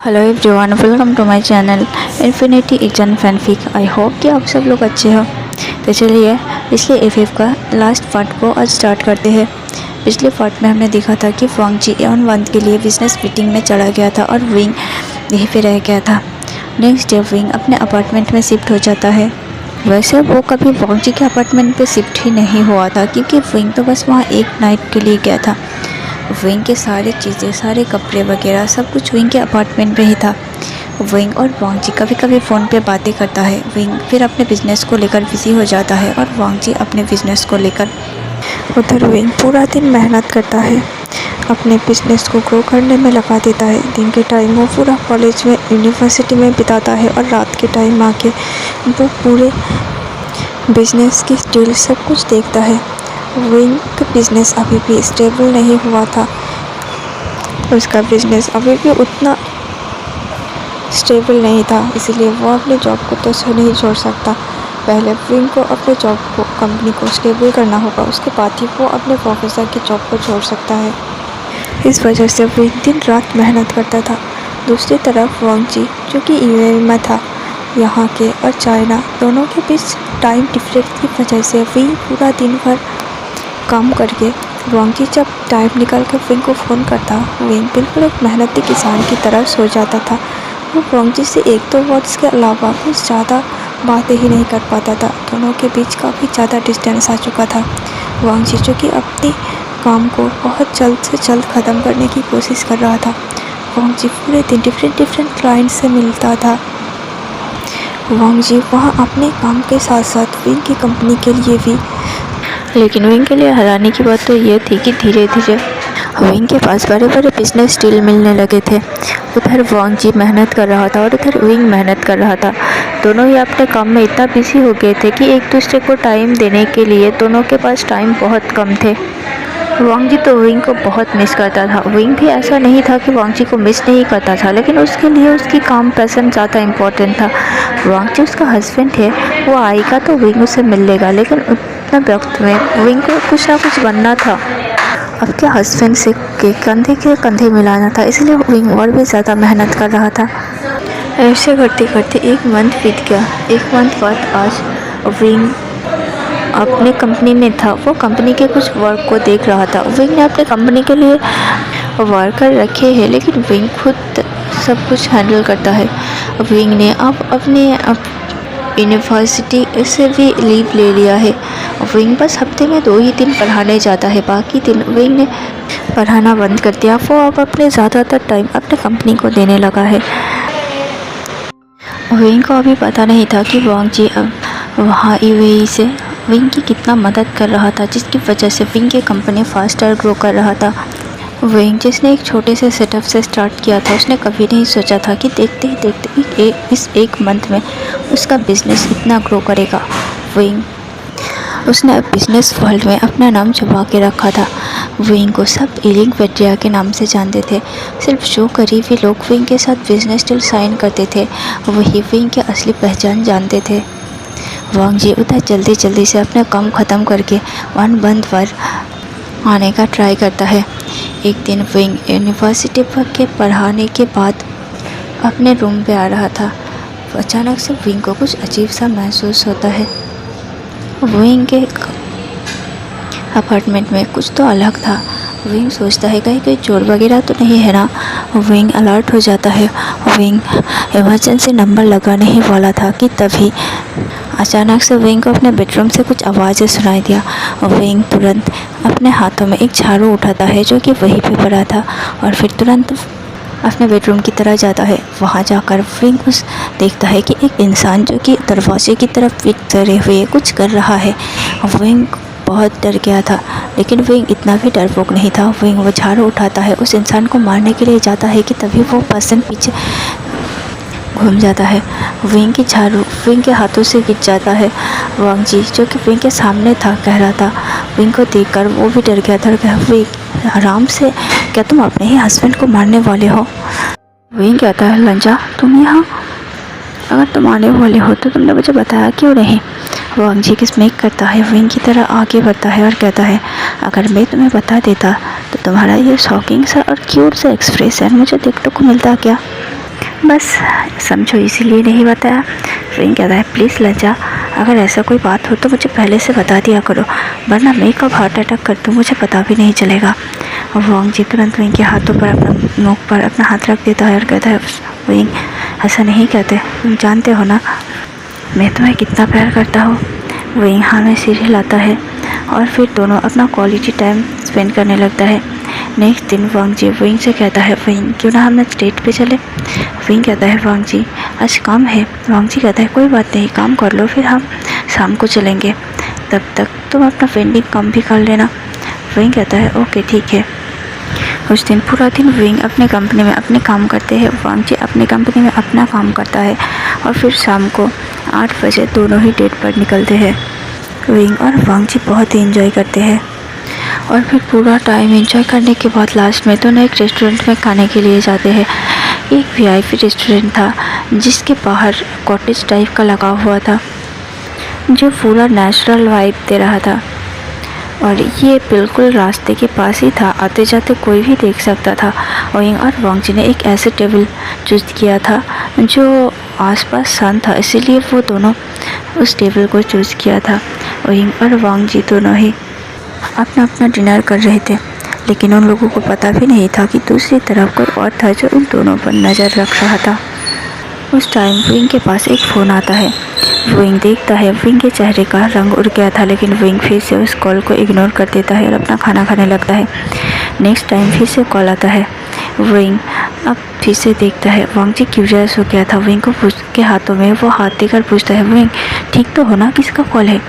Hello everyone, welcome to my channel infinity agent fanfic. I hope कि आप सब लोग अच्छे हो। तो चलिए पिछले एफएफ का लास्ट पार्ट को आज स्टार्ट करते हैं। पिछले पार्ट में हमने देखा था कि वांग जी एवन वन के लिए बिजनेस मीटिंग में चला गया था और विंग यहीं पे रह गया था। नेक्स्ट डे विंग अपने अपार्टमेंट में शिफ्ट हो जाता है। वैसे वो कभी वांग जी के अपार्टमेंट पे शिफ्ट ही नहीं हुआ था, क्योंकि विंग तो बस वहाँ एक नाइट के लिए गया था। विंग के सारी चीज़ें, सारे कपड़े वगैरह सब कुछ विंग के अपार्टमेंट में ही था। विंग और वांग जी कभी कभी फ़ोन पे बातें करता है। विंग फिर अपने बिज़नेस को लेकर बिजी हो जाता है और वांग जी अपने बिज़नेस को लेकर। उधर विंग पूरा दिन मेहनत करता है, अपने बिज़नेस को ग्रो करने में लगा देता है। दिन के टाइम वो पूरा कॉलेज में, यूनिवर्सिटी में बिताता है और रात के टाइम आके वो पूरे बिज़नेस की डील सब कुछ देखता है। विंग का बिज़नेस अभी भी स्टेबल नहीं हुआ था। उसका बिज़नेस अभी भी उतना स्टेबल नहीं था, इसलिए वो अपने जॉब को तो नहीं छोड़ सकता। पहले विंग को अपने जॉब को, कंपनी को स्टेबल करना होगा, उसके बाद ही वो अपने प्रोफेसर की जॉब को छोड़ सकता है। इस वजह से विंग दिन रात मेहनत करता था। दूसरी तरफ वांग जी, जो कि यूएई में था, यहाँ के और चाइना दोनों के बीच टाइम डिफरेंस की वजह से विंग पूरा दिन भर काम करके, वांग जी जब टाइम निकाल कर विंग को फ़ोन करता, विंग बिल्कुल एक मेहनती किसान की तरह सो जाता था। वो वांग जी से एक दो वर्ड्स के अलावा कुछ ज़्यादा बातें ही नहीं कर पाता था। दोनों के बीच काफ़ी ज़्यादा डिस्टेंस आ चुका था। वांग जी जो कि अपने काम को बहुत जल्द से जल्द ख़त्म करने की कोशिश कर रहा था। वांग जी पूरे दिन डिफरेंट क्लाइंट से मिलता था। वांग जी वहाँ अपने काम के साथ साथ विंग की कंपनी के लिए भी, लेकिन विंग के लिए हैरानी की बात तो ये थी कि धीरे धीरे विंग के पास बड़े बड़े बिजनेस डील मिलने लगे थे। उधर वांग जी मेहनत कर रहा था और उधर विंग मेहनत कर रहा था। दोनों ही अपने काम में इतना बिजी हो गए थे कि एक दूसरे को टाइम देने के लिए दोनों के पास टाइम बहुत कम थे। वांग जी तो विंग को बहुत मिस करता था। विंग भी ऐसा नहीं था कि वांग जी को मिस नहीं करता था, लेकिन उसके लिए उसकी काम पसंद ज़्यादा इम्पोर्टेंट था। वांग जी उसका हस्बैंड है, वो आएगा तो विंग उससे मिल लेगा, लेकिन उतना वक्त में विंग को कुछ ना कुछ बनना था। अब क्या हस्बैंड से के कंधे मिलाना था, इसलिए विंग और भी ज़्यादा मेहनत कर रहा था। ऐसे करते करते एक मंथ बीत गया। एक मंथ बाद आज विंग अपने कंपनी में था। वो कंपनी के कुछ वर्क को देख रहा था। विंग ने अपने कंपनी के लिए वर्कर रखे हैं, लेकिन विंग खुद सब कुछ हैंडल करता है। विंग ने अब अपने यूनिवर्सिटी से भी लीव ले लिया है। विंग बस हफ्ते में 2 ही दिन पढ़ाने जाता है, बाकी दिन विंग ने पढ़ाना बंद कर दिया। वो अब अपने ज़्यादातर टाइम अपने कंपनी को देने लगा है। विंग को अभी पता नहीं था कि वांग जी अब वहाँ यूएई से विंग की कितना मदद कर रहा था, जिसकी वजह से विंग की कंपनी फास्टर ग्रो कर रहा था। विंग जिसने एक छोटे से सेटअप से स्टार्ट किया था, उसने कभी नहीं सोचा था कि देखते ही देखते इस एक मंथ में उसका बिजनेस इतना ग्रो करेगा। विंग उसने बिजनेस वर्ल्ड में अपना नाम छुपा के रखा था। विंग को सब इलिंग पेट्रिया के नाम से जानते थे। सिर्फ जो करीबी लोग विंग के साथ बिजनेस डील साइन करते थे, वही विंग की असली पहचान जानते थे। वांग जी उधर जल्दी से अपना काम ख़त्म करके वन बंद पर आने का ट्राई करता है। एक दिन विंग यूनिवर्सिटी के पढ़ाने के बाद अपने रूम पे आ रहा था। अचानक से विंग को कुछ अजीब सा महसूस होता है। विंग के अपार्टमेंट में कुछ तो अलग था। विंग सोचता है कहीं कोई चोर वगैरह तो नहीं है ना। विंग अलर्ट हो जाता है। विंग इमरजेंसी नंबर लगाने ही वाला था कि तभी अचानक से विंग को अपने बेडरूम से कुछ आवाज़ें सुनाई दिया। विंग तुरंत अपने हाथों में एक झाड़ू उठाता है, जो कि वहीं पे पड़ा था, और फिर तुरंत अपने बेडरूम की तरफ जाता है। वहाँ जाकर विंग देखता है कि एक इंसान जो कि दरवाजे की तरफ पीठ धरे हुए कुछ कर रहा है। विंग बहुत डर गया था, लेकिन विंग इतना भी डरपोक नहीं था। विंग वो झाड़ू उठाता है, उस इंसान को मारने के लिए जाता है कि तभी वो पर्सन पीछे घूम जाता है। विंग की झाड़ू विंग के हाथों से गिर जाता है। वांग जी जो कि विंग के सामने था, कह रहा था। विंग को देखकर वो भी डर गया था। विंग आराम से, क्या तुम अपने ही हस्बैंड को मारने वाले हो? विंग कहता है, लंजा तुम यहाँ, अगर तुम आने वाले हो तो तुमने मुझे बताया क्यों नहीं? वांग जी की स्मेक करता है, विंग की तरह आगे बढ़ता है और कहता है, अगर मैं तुम्हें बता देता तो तुम्हारा ये शॉकिंग सा और क्यूट सा एक्सप्रेशन मुझे देखने को मिलता क्या? बस समझो इसीलिए नहीं बताया। विंग कहता है प्लीज़ लज्जा, अगर ऐसा कोई बात हो तो मुझे पहले से बता दिया करो, वरना मैं कब हार्ट अटैक कर दूँ मुझे पता भी नहीं चलेगा। वांग जी तुरंत विंग के हाथों पर अपना मुख पर अपना हाथ रख देता है और कहता है विंग ऐसा नहीं कहते, तुम जानते हो ना मैं तुम्हें कितना प्यार करता हूँ। विंग हाँ में सिर हिलाता है और फिर दोनों अपना क्वालिटी टाइम स्पेंड करने लगता है। नेक्स्ट दिन वांग जी विंग से कहता है विंग क्यों ना हम स्टेट पे चले। विंग कहता है वांग जी आज काम है। वांग जी कहता है कोई बात नहीं, काम कर लो फिर हम शाम को चलेंगे, तब तक तुम अपना पेंटिंग काम भी कर लेना। विंग कहता है ओके ठीक है। उस दिन पूरा दिन विंग अपने कंपनी में अपने काम करते हैं, वांग जी अपनी कंपनी में अपना काम करता है और फिर शाम को 8 बजे दोनों ही डेट पर निकलते हैं। विंग और वांग जी बहुत ही इंजॉय करते हैं और फिर पूरा टाइम एंजॉय करने के बाद लास्ट में दोनों एक रेस्टोरेंट में खाने के लिए जाते हैं। एक वीआईपी रेस्टोरेंट था जिसके बाहर कॉटेज टाइप का लगा हुआ था जो पूरा नेचुरल वाइब दे रहा था और ये बिल्कुल रास्ते के पास ही था, आते जाते कोई भी देख सकता था। विंग और वांग जी ने एक ऐसे टेबल चूज किया था जो आसपास शांत था, इसीलिए वो दोनों उस टेबल को चूज़ किया था। विंग और वांग जी दोनों ही अपना अपना डिनर कर रहे थे, लेकिन उन लोगों को पता भी नहीं था कि दूसरी तरफ कोई और था जो उन दोनों पर नज़र रख रहा था। उस टाइम विंग के पास एक फ़ोन आता है। विंग देखता है विंग के चेहरे का रंग उड़ गया था, लेकिन विंग फिर से उस कॉल को इग्नोर कर देता है और अपना खाना खाने लगता है। नेक्स्ट टाइम फिर से कॉल आता है। विंग अब फिर से देखता है। वांग जी क्यूरियस हो गया था, विंग को के हाथों में वो हाथ देकर पूछता है विंग ठीक तो हो ना, किसका कॉल है।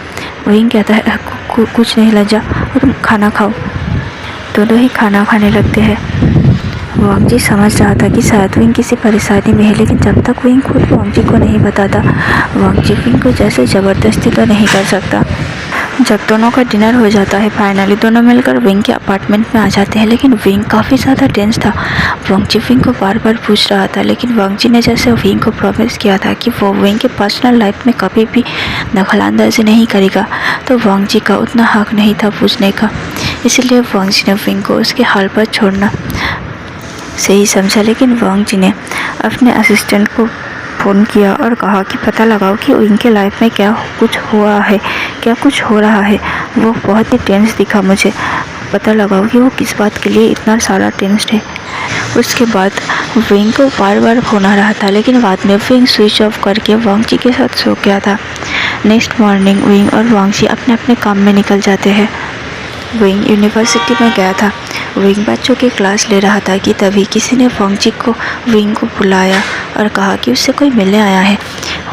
विंग कहता है कुछ नहीं लज्जा, और तुम खाना खाओ। दोनों ही खाना खाने लगते हैं। वांग जी समझ रहा था कि शायद विंग किसी परेशानी में है, लेकिन जब तक विंग खुद वांग जी को नहीं बताता वांग जी विंग को जैसे ज़बरदस्ती तो नहीं कर सकता। जब दोनों का डिनर हो जाता है फाइनली दोनों मिलकर विंग के अपार्टमेंट में आ जाते हैं, लेकिन विंग काफ़ी ज़्यादा टेंस था। वांग जी विंग को बार बार पूछ रहा था, लेकिन वांग जी ने जैसे विंग को प्रॉमिस किया था कि वो विंग के पर्सनल लाइफ में कभी भी दखलंदाजी नहीं करेगा, तो वांग जी का उतना हक नहीं था पूछने का। इसलिए वांग जी ने विंग को उसके हाल पर छोड़ना सही समझा। लेकिन वांग जी ने अपने असिस्टेंट को फ़ोन किया और कहा कि पता लगाओ कि उनके लाइफ में क्या कुछ हो रहा है। वो बहुत ही टेंस दिखा मुझे, पता लगाओ कि वो किस बात के लिए इतना सारा टेंस्ड है। उसके बाद विंग को बार बार फ़ोन आ रहा था, लेकिन बाद में विंग स्विच ऑफ करके वांग जी के साथ सो गया था। नेक्स्ट मॉर्निंग विंग और वांग जी अपने अपने काम में निकल जाते हैं। विंग यूनिवर्सिटी में गया था। विंग बच्चों की क्लास ले रहा था कि तभी किसी ने वांग जी को विंग को बुलाया और कहा कि उससे कोई मिलने आया है।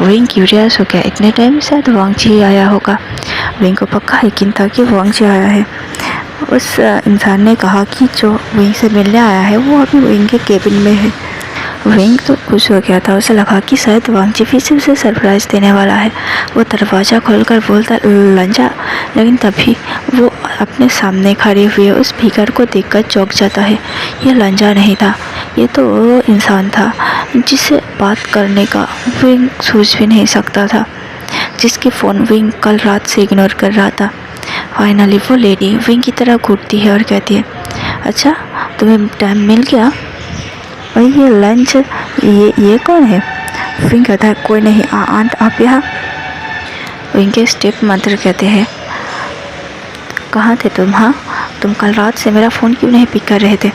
विंग क्यूरियस हो गया, इतने टाइम शायद वांग जी आया होगा। विंग को पक्का यकीन था कि वांग जी आया है। उस इंसान ने कहा कि जो विंग से मिलने आया है वो अभी विंग के केबिन में है। विंग तो खुश हो गया था, उसे लगा कि शायद वांग जी फिर से उसे सरप्राइज़ देने वाला है। वो दरवाज़ा खोलकर बोलता लंजा, लेकिन तभी वो अपने सामने खड़े हुए उस भीतर को देखकर चौंक जाता है। ये लंजा नहीं था, ये तो वो इंसान था जिससे बात करने का विंग सोच भी नहीं सकता था, जिसकी फ़ोन विंग कल रात से इग्नोर कर रहा था। फाइनली वो लेडी विंग की तरह घूरती है और कहती है अच्छा तुम्हें टाइम मिल गया, और ये लंच ये कौन है। विंग कहता है कोई नहीं, आंट आप यहाँ। विंग के स्टेप मदर कहते हैं कहाँ थे तुम, हाँ तुम कल रात से मेरा फ़ोन क्यों नहीं पिक कर रहे थे।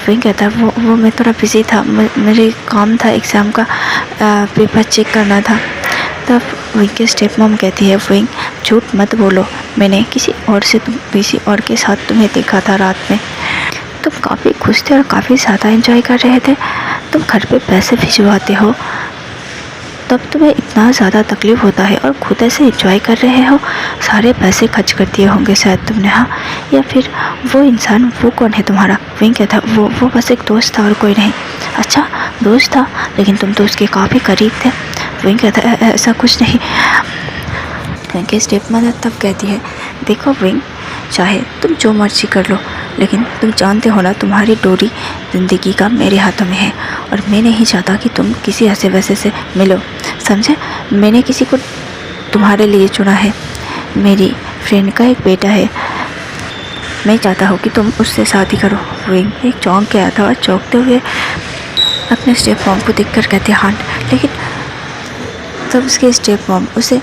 विंग कहता है वो मैं थोड़ा बिज़ी था, मेरे काम था एग्ज़ाम का पेपर चेक करना था। तब विंग के स्टेप मॉम कहती है विंग झूठ मत बोलो, मैंने किसी और के साथ तुम्हें देखा था रात में, तुम काफ़ी खुश थे और काफ़ी ज़्यादा एंजॉय कर रहे थे। तुम घर पे पैसे भिजवाते हो तब तुम्हें इतना ज़्यादा तकलीफ़ होता है, और खुद ऐसे एंजॉय कर रहे हो, सारे पैसे खर्च कर दिए होंगे शायद तुमने, हाँ। या फिर वो इंसान वो कौन है तुम्हारा। विंग कहता वो बस एक दोस्त था और कोई नहीं। अच्छा दोस्त था, लेकिन तुम तो उसके काफ़ी करीब थे। विंग कहता है ऐसा कुछ नहीं। विंग की स्टेप मदर तब कहती है देखो विंग, चाहे तुम जो मर्जी कर लो, लेकिन तुम जानते हो ना तुम्हारी डोरी ज़िंदगी का मेरे हाथों में है, और मैं नहीं चाहता कि तुम किसी ऐसे वैसे से मिलो, समझे। मैंने किसी को तुम्हारे लिए चुना है, मेरी फ्रेंड का एक बेटा है, मैं चाहता हूँ कि तुम उससे शादी करो। विंग एक चौंक गया था और चौंकते हुए अपने स्टेप मॉम को देखकर कहती है हाँ, लेकिन तब उसके स्टेप मॉम उसे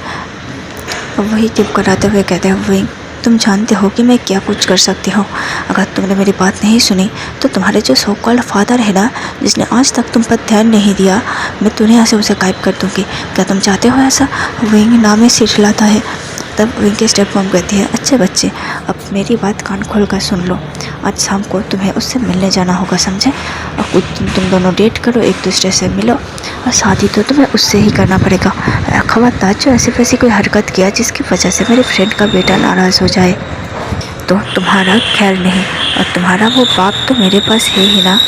वही चुप कराते हुए कहते हैं वही तुम जानते हो कि मैं क्या कुछ कर सकती हूँ। अगर तुमने मेरी बात नहीं सुनी तो तुम्हारे जो सो कॉल्ड फादर है ना, जिसने आज तक तुम पर ध्यान नहीं दिया, मैं दुनिया से उसे गायब कर दूँगी। क्या तुम चाहते हो ऐसा? विंग नाम से चिल्लाता है। तब विंग के स्टेप मॉम कहती है अच्छे बच्चे, अब मेरी बात कान खोल कर सुन लो। आज शाम को तुम्हें उससे मिलने जाना होगा, समझे? और कुछ तुम दोनों डेट करो, एक दूसरे से मिलो, और शादी तो तुम्हें उससे ही करना पड़ेगा। खबरदार जो ऐसी वैसी कोई हरकत किया जिसकी वजह से मेरे फ्रेंड का बेटा नाराज़ हो जाए तो तुम्हारा ख्याल नहीं, और तुम्हारा वो बाप तो मेरे पास है ही ना।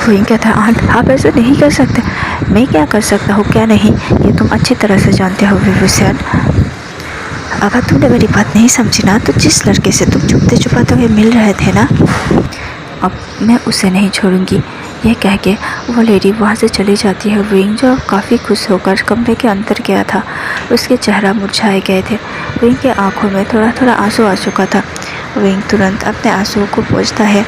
वही कहता है आंट आप ऐसे नहीं कर सकते। मैं क्या कर सकता हूँ क्या नहीं, ये तुम अच्छी तरह से जानते हो विभूषण। अगर तुमने मेरी बात नहीं समझी ना, तो जिस लड़के से तुम छुपते छुपाते हुए मिल रहे थे ना, अब मैं उसे नहीं छोड़ूंगी। यह कह के वो लेडी वहाँ से चली जाती है। विंग जो काफ़ी खुश होकर कमरे के अंदर गया था, उसके चेहरा मुरझाए गए थे। विंग के आंखों में थोड़ा थोड़ा आंसू आ चुका था। विंग तुरंत अपने आंसुओं को पोंछता है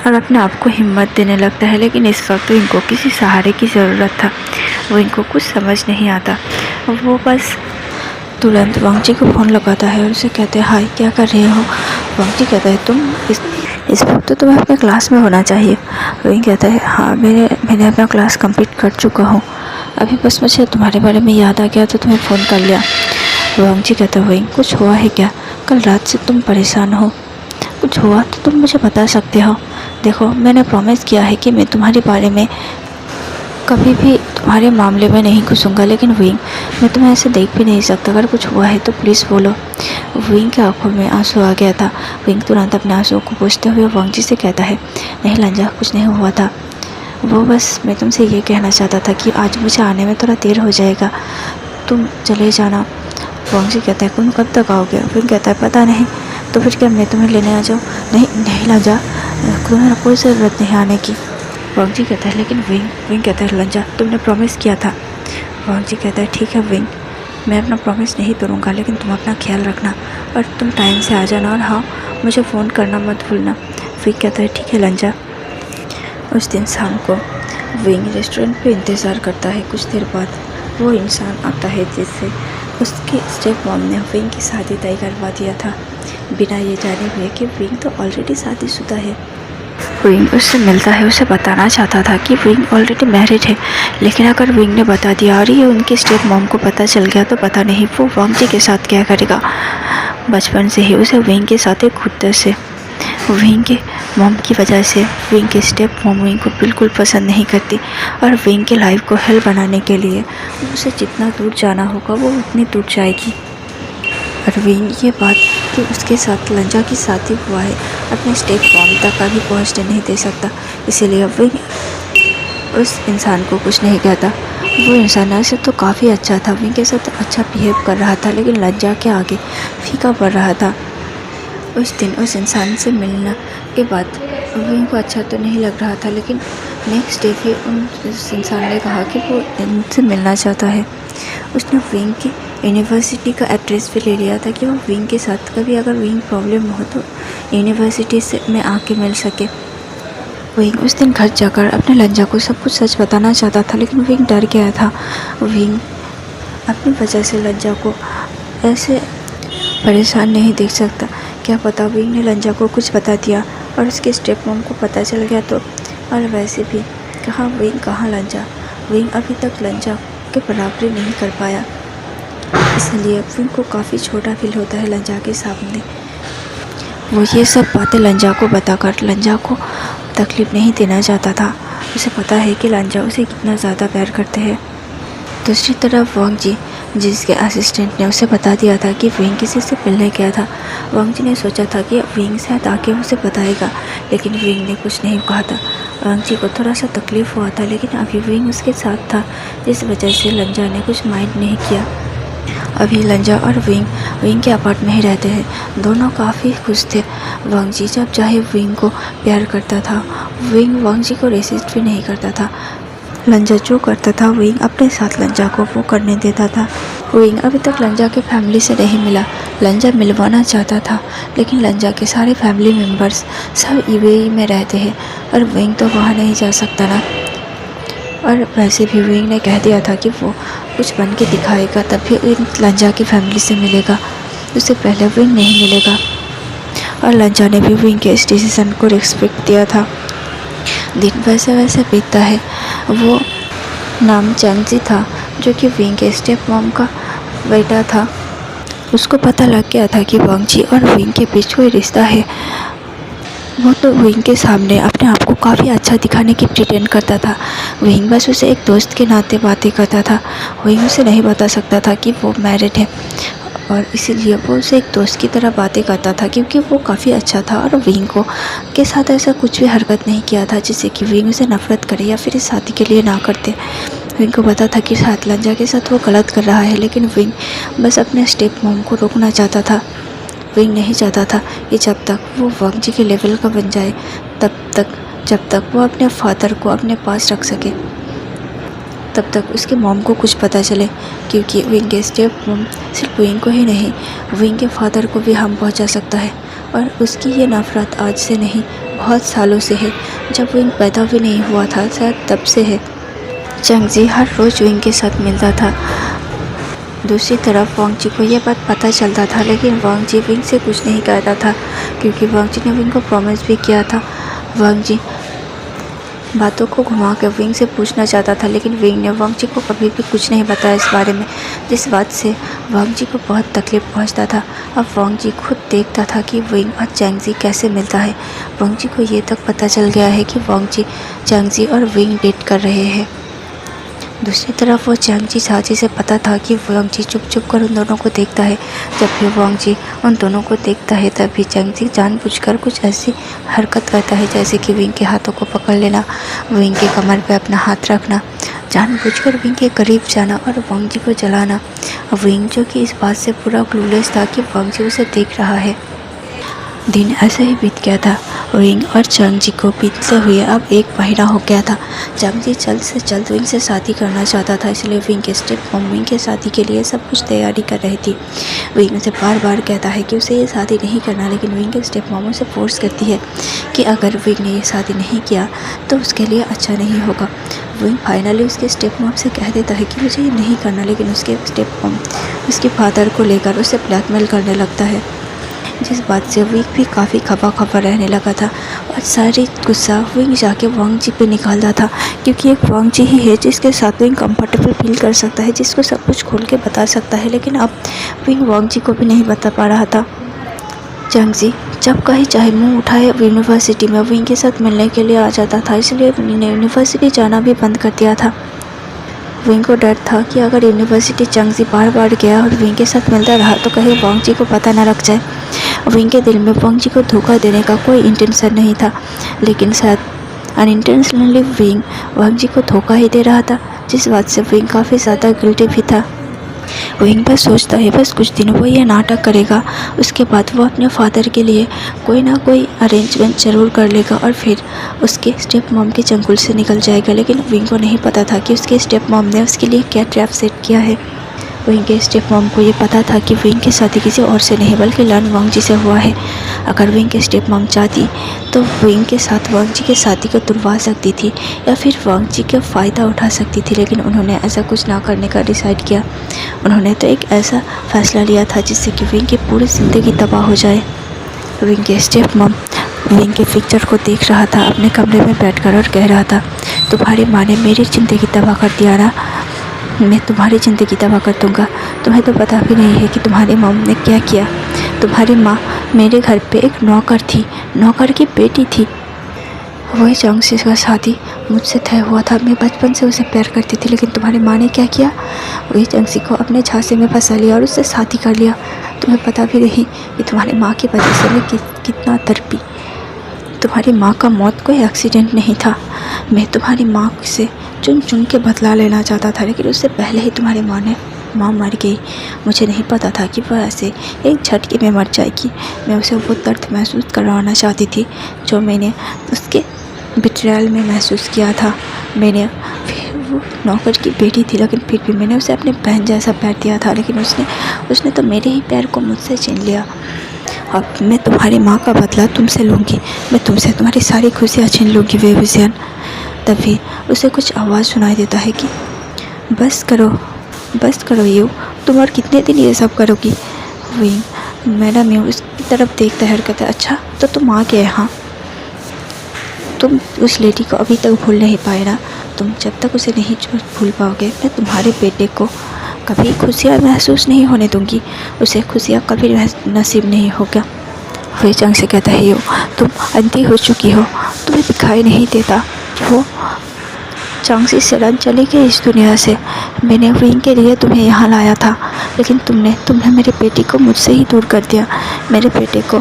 और अपने आप को हिम्मत देने लगता है, लेकिन इस वक्त विंग को किसी सहारे की ज़रूरत था। विंग को कुछ समझ नहीं आता। वो बस तुरंत वांग जी को फ़ोन लगाता है और उसे कहते हैं हाय क्या कर रहे हो। वांग जी कहता है तुम इस वक्त तो तुम्हें अपने क्लास में होना चाहिए। विंग कहता है हाँ मैंने अपना क्लास कंप्लीट कर चुका हूँ, अभी बस मुझे तुम्हारे बारे में याद आ गया तो तुम्हें फ़ोन कर लिया। वांग जी कहता है विंग कुछ हुआ है क्या? कल रात से तुम परेशान हो, कुछ हुआ तो तुम मुझे बता सकते हो। देखो मैंने प्रॉमिस किया है कि मैं तुम्हारे बारे में कभी भी तुम्हारे मामले में नहीं घुसूंगा, लेकिन विंग मैं तुम्हें ऐसे देख भी नहीं सकता। अगर कुछ हुआ है तो प्लीज़ बोलो। विंग के आंखों में आंसू आ गया था। विंग तुरंत अपने आंसुओं को पोंछते हुए वांग जी से कहता है नहीं लंजा कुछ नहीं हुआ था, वो बस मैं तुमसे ये कहना चाहता था कि आज मुझे आने में थोड़ा देर हो जाएगा, तुम चले जाना। वांग जी कहता है तुम कब तक आओगे? विंग कहता है पता नहीं। तो फिर क्या मैं तुम्हें लेने आ जाऊँ? नहीं लंजा, तुम्हें कोई ज़रूरत नहीं आने की। वांग जी कहता है लेकिन विंग कहता है लंजा तुमने प्रॉमिस किया था। वांग जी कहता है ठीक है विंग, मैं अपना प्रॉमिस नहीं तोड़ूंगा, लेकिन तुम अपना ख्याल रखना और तुम टाइम से आ जाना, और हाँ मुझे फ़ोन करना मत भूलना। विंग कहता है ठीक है लंजा। उस दिन शाम को विंग रेस्टोरेंट पे इंतज़ार करता है। कुछ देर बाद वो इंसान आता है जिससे उसके स्टेप मॉम ने विंग की शादी तय करवा दिया था, बिना ये जाने हुए कि विंग तो ऑलरेडी शादीशुदा है। विंग उससे मिलता है, उसे बताना चाहता था कि विंग ऑलरेडी मैरिड है, लेकिन अगर विंग ने बता दिया और ये उनके स्टेप मॉम को पता चल गया तो पता नहीं वो वांग जी के साथ क्या करेगा। बचपन से ही उसे विंग के साथ एक खुद से विंग के मॉम की वजह से विंग के स्टेप मॉम विंग को बिल्कुल पसंद नहीं करती, और विंग के लाइफ को हेल बनाने के लिए उसे जितना दूर जाना होगा वो उतनी दूर जाएगी। और विंग ये बात कि उसके साथ लंजा की शादी हुआ है अपने स्टेप मॉम तक अभी पहुँचने नहीं दे सकता, इसीलिए विंग उस इंसान को कुछ नहीं कहता। वो इंसान ऐसे तो काफ़ी अच्छा था, विंग के साथ अच्छा बिहेव कर रहा था, लेकिन लंजा के आगे फीका पड़ रहा था। उस दिन उस इंसान से मिलने के बाद विंग को अच्छा तो नहीं लग रहा था, लेकिन नेक्स्ट डे भी उस इंसान ने कहा कि वो इनसे मिलना चाहता है। उसने विंग की यूनिवर्सिटी का एड्रेस भी ले लिया था कि वो विंग के साथ कभी अगर विंग प्रॉब्लम हो तो यूनिवर्सिटी से में आके मिल सके। विंग उस दिन घर जाकर अपने लंजा को सब कुछ सच बताना चाहता था, लेकिन विंग डर गया था। विंग अपनी वजह से लंजा को ऐसे परेशान नहीं देख सकता। क्या पता विंग ने लंजा को कुछ बता दिया और उसके स्टेप मॉम को पता चल गया तो। और वैसे भी कहाँ विंग कहाँ लंजा, विंग अभी तक लंजा के बराबरी नहीं कर पाया, इसलिए विंग को काफ़ी छोटा फील होता है लंजा के सामने। वो ये सब बातें लंजा को बताकर लंजा को तकलीफ़ नहीं देना चाहता था। उसे पता है कि लंजा उसे कितना ज़्यादा प्यार करते हैं। दूसरी तरफ वांग जी, जिसके असिस्टेंट ने उसे बता दिया था कि विंग किसी से मिलने गया था, वांग जी ने सोचा था कि विंग शायद आके उसे बताएगा, लेकिन विंग ने कुछ नहीं कहा था। वांग जी को थोड़ा सा तकलीफ़ हुआ था, लेकिन अभी विंग उसके साथ था, जिस वजह से लंजा ने कुछ माइंड नहीं किया। अभी लंजा और विंग के अपार्टमेंट में ही रहते हैं। दोनों काफ़ी खुश थे। वांग जी जब चाहे विंग को प्यार करता था, विंग वांग जी को रेसिस्ट भी नहीं करता था। लंजा जो करता था विंग अपने साथ लंजा को वो करने देता था। विंग अभी तक लंजा के फैमिली से नहीं मिला। लंजा मिलवाना चाहता था, लेकिन लंजा के सारे फैमिली मेम्बर्स सब यूएई में रहते हैं और विंग तो वहाँ नहीं जा सकता ना। और वैसे भी विंग ने कह दिया था कि वो कुछ बन के दिखाएगा तभी लंजा की फैमिली से मिलेगा, उससे पहले विंग नहीं मिलेगा। और लंजा ने भी विंग के इस डिसीज़न को रिस्पेक्ट दिया था। दिन वैसे वैसे बीतता है। वो नाम चैंगजी था जो कि विंग के स्टेप मॉम का बेटा था। उसको पता लग गया था कि वांगजी और विंग के बीच कोई रिश्ता है। वो तो विंग के सामने अपने आप को काफ़ी अच्छा दिखाने की प्रिटेंड करता था। विंग बस उसे एक दोस्त के नाते बातें करता था। विंग उसे नहीं बता सकता था कि वो मैरिड है और इसीलिए वो उसे एक दोस्त की तरह बातें करता था क्योंकि वो काफ़ी अच्छा था और विंग को के साथ ऐसा कुछ भी हरकत नहीं किया था जिससे कि विंग उसे नफरत करे या फिर इस शादी के लिए ना करते। विंग को पता था कि शायद लंजा के साथ वो गलत कर रहा है, लेकिन विंग बस अपने स्टेप मॉम को रोकना चाहता था। विंग नहीं चाहता था कि जब तक वो वांगजी के लेवल का बन जाए जब तक वो अपने फादर को अपने पास रख सके, तब तक उसके मॉम को कुछ पता चले, क्योंकि विंग के स्टेप मॉम सिर्फ विंग को ही नहीं विंग के फादर को भी हार्म पहुंचा सकता है। और उसकी ये नफ़रत आज से नहीं बहुत सालों से है, जब विंग पैदा भी नहीं हुआ था शायद तब से है। चैंगजी हर रोज़ विंग के साथ मिलता था। दूसरी तरफ वांगजी को यह बात पता चलता था, लेकिन वांगजी विंग से कुछ नहीं कहता था क्योंकि वांगजी ने विंग को प्रॉमिस भी किया था। वांगजी बातों को घुमा कर विंग से पूछना चाहता था, लेकिन विंग ने वांगजी को कभी भी कुछ नहीं बताया इस बारे में, जिस बात से वांगजी को बहुत तकलीफ पहुंचता था। अब वांगजी खुद देखता था कि विंग और चैंगजी कैसे मिलता है। वांगजी को ये तक पता चल गया है कि वांगजी चैंगजी और विंग डेट कर रहे हैं। दूसरी तरफ वो चैंगजी साजी से पता था कि वांगजी चुप चुप कर उन दोनों को देखता है। जब भी वांगजी उन दोनों को देखता है तभी चैंगजी जानबूझकर कुछ ऐसी हरकत करता है जैसे कि विंग के हाथों को पकड़ लेना, विंग के कमर पे अपना हाथ रखना, जानबूझकर विंग के करीब जाना और वांगजी को जलाना। विंग जो कि इस बात से पूरा क्लूलेस था कि वांगजी उसे देख रहा है। दिन ऐसे ही बीत गया था। विंग और चैंगजी को बीतते हुए अब 1 महीना हो गया था। चैंगजी जल्द से जल्द विंग से शादी करना चाहता था, इसलिए विंग के स्टेप मॉम विंग के शादी के लिए सब कुछ तैयारी कर रही थी। विंग उसे बार बार कहता है कि उसे ये शादी नहीं करना, लेकिन विंग के स्टेप मॉम उसे फोर्स करती है कि अगर विंग ने ये शादी नहीं किया तो उसके लिए अच्छा नहीं होगा। विंग फाइनली उसके स्टेप मॉम से कह देता है कि मुझे ये नहीं करना, लेकिन उसके स्टेप मॉम उसके फादर को लेकर उसे ब्लैकमेल करने लगता है, जिस बात से विंग भी काफ़ी खफा खफा रहने लगा था। और सारी गुस्सा विंग जाके वांगजी पे निकालता था, क्योंकि एक वांगजी ही है जिसके साथ विंग कंफर्टेबल फील कर सकता है, जिसको सब कुछ खोल के बता सकता है। लेकिन अब विंग वांगजी को भी नहीं बता पा रहा था। चैंगजी जब कहीं चाहे मुंह उठाए यूनिवर्सिटी में विंग के साथ मिलने के लिए आ जाता था, इसलिए विंग ने यूनिवर्सिटी जाना भी बंद कर दिया था। विंग को डर था कि अगर यूनिवर्सिटी चैंगजी बार बार गया और विंग के साथ मिलता रहा तो कहीं वांगजी को पता न लग जाए। विंग के दिल में वांगजी को धोखा देने का कोई इंटेंशन नहीं था, लेकिन शायद अनइंटेंशनली विंग वांगजी को धोखा ही दे रहा था, जिस बात से विंग काफ़ी ज़्यादा गिल्टी भी था। विंग बस सोचता है बस कुछ दिन वो ये नाटक करेगा, उसके बाद वो अपने फादर के लिए कोई ना कोई अरेंजमेंट ज़रूर कर लेगा और फिर उसके स्टेप मॉम के चंगुल से निकल जाएगा। लेकिन विंग को नहीं पता था कि उसके स्टेप मॉम ने उसके लिए क्या ट्रैप सेट किया है। विंग के स्टेप मॉम को ये पता था कि विंग की शादी किसी और से नहीं बल्कि लन वांगजी से हुआ है। अगर विंग के स्टेप मॉम चाहती तो विंग के साथ वांगजी की शादी को तुड़वा सकती थी या फिर वांगजी का फ़ायदा उठा सकती थी, लेकिन उन्होंने ऐसा कुछ ना करने का डिसाइड किया। उन्होंने तो एक ऐसा फैसला लिया था जिससे कि विंग की पूरी ज़िंदगी तबाह हो जाए। विंग के स्टेप मॉम विंग के पिक्चर को देख रहा था अपने कमरे में बैठकर और कह रहा था, तुम्हारी माँ ने मेरी ज़िंदगी तबाह कर दिया ना, मैं तुम्हारी ज़िंदगी तबाह कर दूँगा। तुम्हें तो पता भी नहीं है कि तुम्हारी मॉम ने क्या किया। तुम्हारी माँ मेरे घर पे एक नौकर थी, नौकर की बेटी थी। वही चैंगजी का शादी मुझसे तय हुआ था, मैं बचपन से उसे प्यार करती थी, लेकिन तुम्हारी माँ ने क्या किया, वही चैंगजी को अपने झांसे में फंसा लिया और उससे शादी कर लिया। तुम्हें पता भी नहीं कि तुम्हारी माँ की वजह से मैं कितना तड़पी। तुम्हारी माँ का मौत कोई एक्सीडेंट नहीं था। मैं तुम्हारी माँ से चुन चुन के बदला लेना चाहता था, लेकिन उससे पहले ही तुम्हारी माँ मर गई। मुझे नहीं पता था कि वह ऐसे एक झटके में मर जाएगी। मैं उसे वो दर्द महसूस करवाना चाहती थी जो मैंने उसके बिट्रेयल में महसूस किया था। मैंने वो नौकर की बेटी थी, लेकिन फिर भी मैंने उसे अपने बहन जैसा प्यार दिया था, लेकिन उसने तो मेरे ही प्यार को मुझसे छीन लिया। अब मैं तुम्हारी माँ का बदला तुमसे लूँगी, मैं तुमसे तुम्हारी सारी खुशियाँ छीन लूँगी वेविजियन। तभी उसे कुछ आवाज़ सुनाई देता है कि बस करो यू, तुम और कितने दिन ये सब करोगी। विंग मैडम यू उसकी तरफ देखता है और कहता है अच्छा तो तुम आ गए यहाँ, तुम उस लेडी को अभी तक भूल नहीं पाए ना, तुम जब तक उसे नहीं भूल पाओगे मैं तुम्हारे बेटे को कभी खुशियाँ महसूस नहीं होने दूंगी, उसे खुशियाँ कभी नसीब नहीं होगा। वे चंग से कहता है यू तुम अंधी हो चुकी हो, तुम्हें दिखाई नहीं देता कि वो चांगसी शरण चली गई इस दुनिया से। मैंने विंग के लिए तुम्हें यहाँ लाया था, लेकिन तुमने मेरे बेटे को मुझसे ही दूर कर दिया। मेरे बेटे को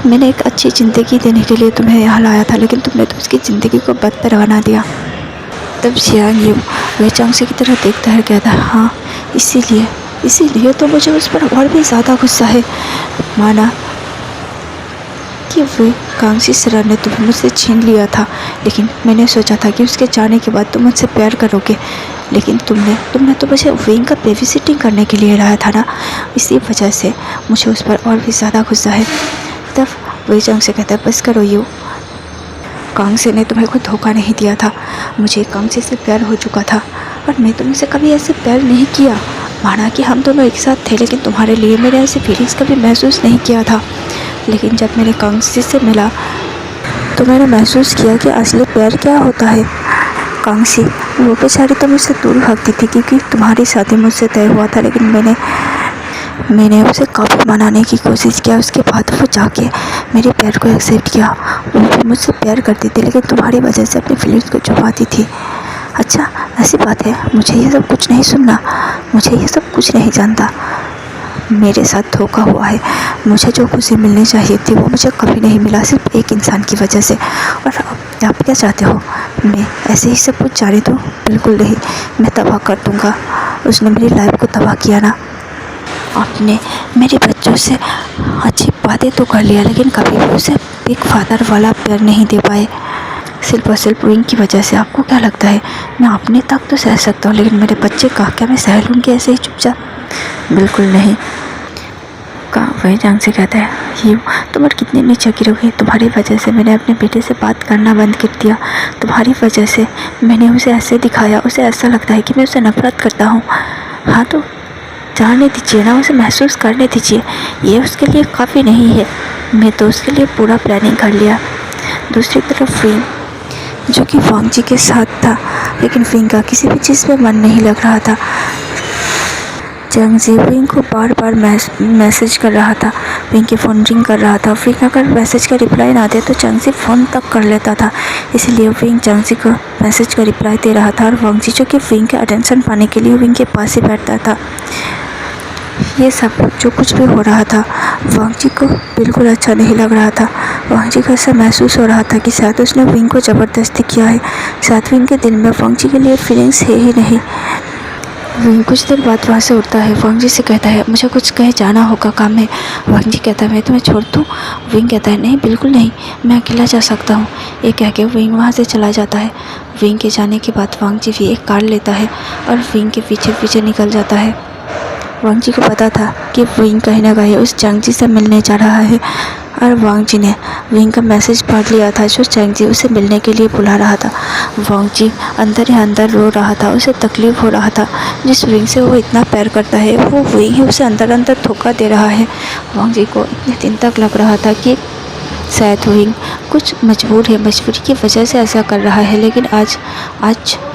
मैंने एक अच्छी ज़िंदगी देने के लिए तुम्हें यहाँ लाया था, लेकिन तुमने तो उसकी ज़िंदगी को बदतर बना दिया। तब जियांग यू वे चांगसी की तरह देखता है, कहता है हाँ इसीलिए तो मुझे उस पर और भी ज़्यादा गुस्सा है। माना कि वे कांगसी सर ने तुम्हें मुझसे छीन लिया था, लेकिन मैंने सोचा था कि उसके जाने के बाद तुम मुझसे प्यार करोगे, लेकिन तुमने तो मुझे विंग का बेबी सिटिंग करने के लिए लाया था ना, इसी वजह से मुझे उस पर और भी ज़्यादा गुस्सा है। तब वही चांग से कहता है बस करो यू, कांगसी ने तुम्हें कोई धोखा नहीं दिया था, मुझे कांगसी से प्यार हो चुका था और मैं तुमसे कभी ऐसे प्यार नहीं किया। माना कि हम दोनों एक साथ थे, लेकिन तुम्हारे लिए मैंने ऐसी फीलिंग्स कभी महसूस नहीं किया था। लेकिन जब मैंने कांगसी से मिला तो मैंने महसूस किया कि असली प्यार क्या होता है। कांगसी वो बेचारी तो मुझसे दूर भागती थी क्योंकि तुम्हारी शादी मुझसे तय हुआ था, लेकिन मैंने उसे काफ़ी मनाने की कोशिश किया। उसके बाद वो जाके मेरे प्यार को एक्सेप्ट किया। वो भी मुझसे प्यार करती थी, लेकिन तुम्हारी वजह से अपनी फीलिंग्स को छुपाती थी। अच्छा ऐसी बात है, मुझे ये सब कुछ नहीं सुनना, मुझे ये सब कुछ नहीं जानता। मेरे साथ धोखा हुआ है, मुझे जो खुशी मिलनी चाहिए थी वो मुझे कभी नहीं मिला, सिर्फ एक इंसान की वजह से। और आप क्या चाहते हो, मैं ऐसे ही सब कुछ जाने दूँ? बिल्कुल नहीं, मैं तबाह कर दूँगा। उसने मेरी लाइफ को तबाह किया ना। आपने मेरे बच्चों से अच्छी बातें तो कर लिया, लेकिन कभी भी उसे बिग फादर वाला प्यार नहीं दे पाए, सिर्फ और सिर्फ विंग की वजह से। आपको क्या लगता है मैं अपने तक तो सह सकता हूँ, लेकिन मेरे बच्चे का क्या मैं सह लूँगी ऐसे ही चुपचाप? बिल्कुल नहीं। वही चांग से कहता है यू तुम और कितनी नीचे गिरोगे, तुम्हारी वजह से मैंने अपने बेटे से बात करना बंद कर दिया, तुम्हारी वजह से मैंने उसे ऐसे दिखाया, उसे ऐसा लगता है कि मैं उसे नफरत करता हूँ। हाँ तो जानने दीजिए ना, उसे महसूस करने दीजिए, ये उसके लिए काफ़ी नहीं है। मैं तो उसके लिए पूरा प्लानिंग कर लिया। दूसरी तरफ विंग जो कि वांग जी के साथ था, लेकिन विंग का किसी भी चीज़ पे मन नहीं लग रहा था। चांग जी विंग को बार बार मैसेज कर रहा था, विंग के फ़ोन रिंग कर रहा था। विंग अगर मैसेज का रिप्लाई ना दे तो चांग जी फ़ोन तक कर लेता था, इसलिए विंग चांग जी को मैसेज का रिप्लाई दे रहा था। और वांग जी जो कि विंग के अटेंशन पाने के लिए विंग के पास ही बैठता था। ये सब जो कुछ भी हो रहा था वांग जी को बिल्कुल अच्छा नहीं लग रहा था। वांग जी को ऐसा महसूस हो रहा था कि शायद उसने विंग को ज़बरदस्ती किया है, शायद विंग के दिल में वांग जी के लिए फीलिंग्स है ही नहीं। विंग कुछ देर बाद वहाँ से उठता है, वांग जी से कहता है मुझे कुछ कहीं जाना होगा, काम है। वांग जी कहता है मैं तुम्हें छोड़ दूँ? विंग कहता है नहीं बिल्कुल नहीं, मैं अकेला जा सकता हूँ। ये कह के विंग वहाँ से चला जाता है। विंग के जाने के बाद वांग जी भी एक कार लेता है और विंग के पीछे पीछे निकल जाता है। वांग जी को पता था कि विंग कहीं ना कहीं उस चांग जी से मिलने जा रहा है, और वांग जी ने विंग का मैसेज पढ़ लिया था जो चांग जी उसे मिलने के लिए बुला रहा था। वांग जी अंदर ही अंदर रो रहा था, उसे तकलीफ़ हो रहा था। जिस विंग से वो इतना प्यार करता है वो विंग ही उसे अंदर अंदर धोखा दे रहा है। वांग जी को इतने दिन तक लग रहा था कि शायद विंग कुछ मजबूरी की वजह से ऐसा कर रहा है, लेकिन आज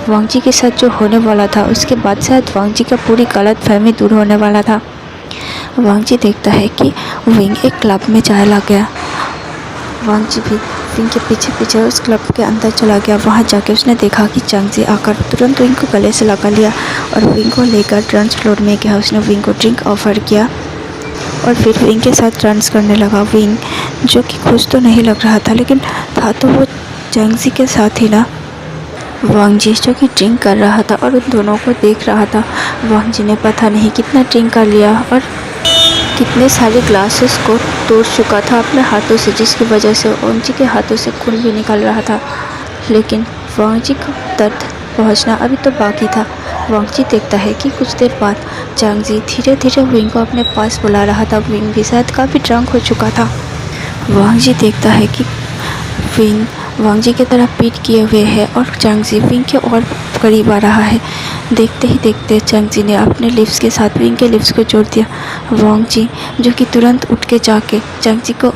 वांग जी के साथ जो होने वाला था उसके बाद शायद वांग जी का पूरी गलत फहमी दूर होने वाला था। वांग जी देखता है कि विंग एक क्लब में जाए लग गया। वांग जी भी विंग के पीछे पीछे उस क्लब के अंदर चला गया। वहाँ जाके उसने देखा कि चांग जी आकर तुरंत विंग को गले से लगा लिया और विंग को लेकर डांस फ्लोर में गया। उसने विंग को ड्रिंक ऑफर किया और फिर विंग के साथ डांस करने लगा। विंग जो कि खुश तो नहीं लग रहा था, लेकिन था तो वो चांग जी के साथ ही ना। वांग जी जो कि ड्रिंक कर रहा था और उन दोनों को देख रहा था। वांग जी ने पता नहीं कितना ड्रिंक कर लिया और कितने सारे ग्लासेस को तोड़ चुका था अपने हाथों से, जिसकी वजह से वांग जी के हाथों से खून भी निकल रहा था। लेकिन वांग जी को दर्द पहुंचना अभी तो बाकी था। वांग जी देखता है कि कुछ देर बाद चांग जी धीरे धीरे विंग को अपने पास बुला रहा था। विंग भी शायद काफ़ी ड्रंक हो चुका था। वांग जी देखता है कि विंग वांग जी की तरफ पीठ किए हुए है और चांग जी विंग के और करीब आ रहा है। देखते ही देखते चांग जी ने अपने लिप्स के साथ विंग के लिप्स को जोड़ दिया। वांग जी जो कि तुरंत उठ के जाके चांग जी को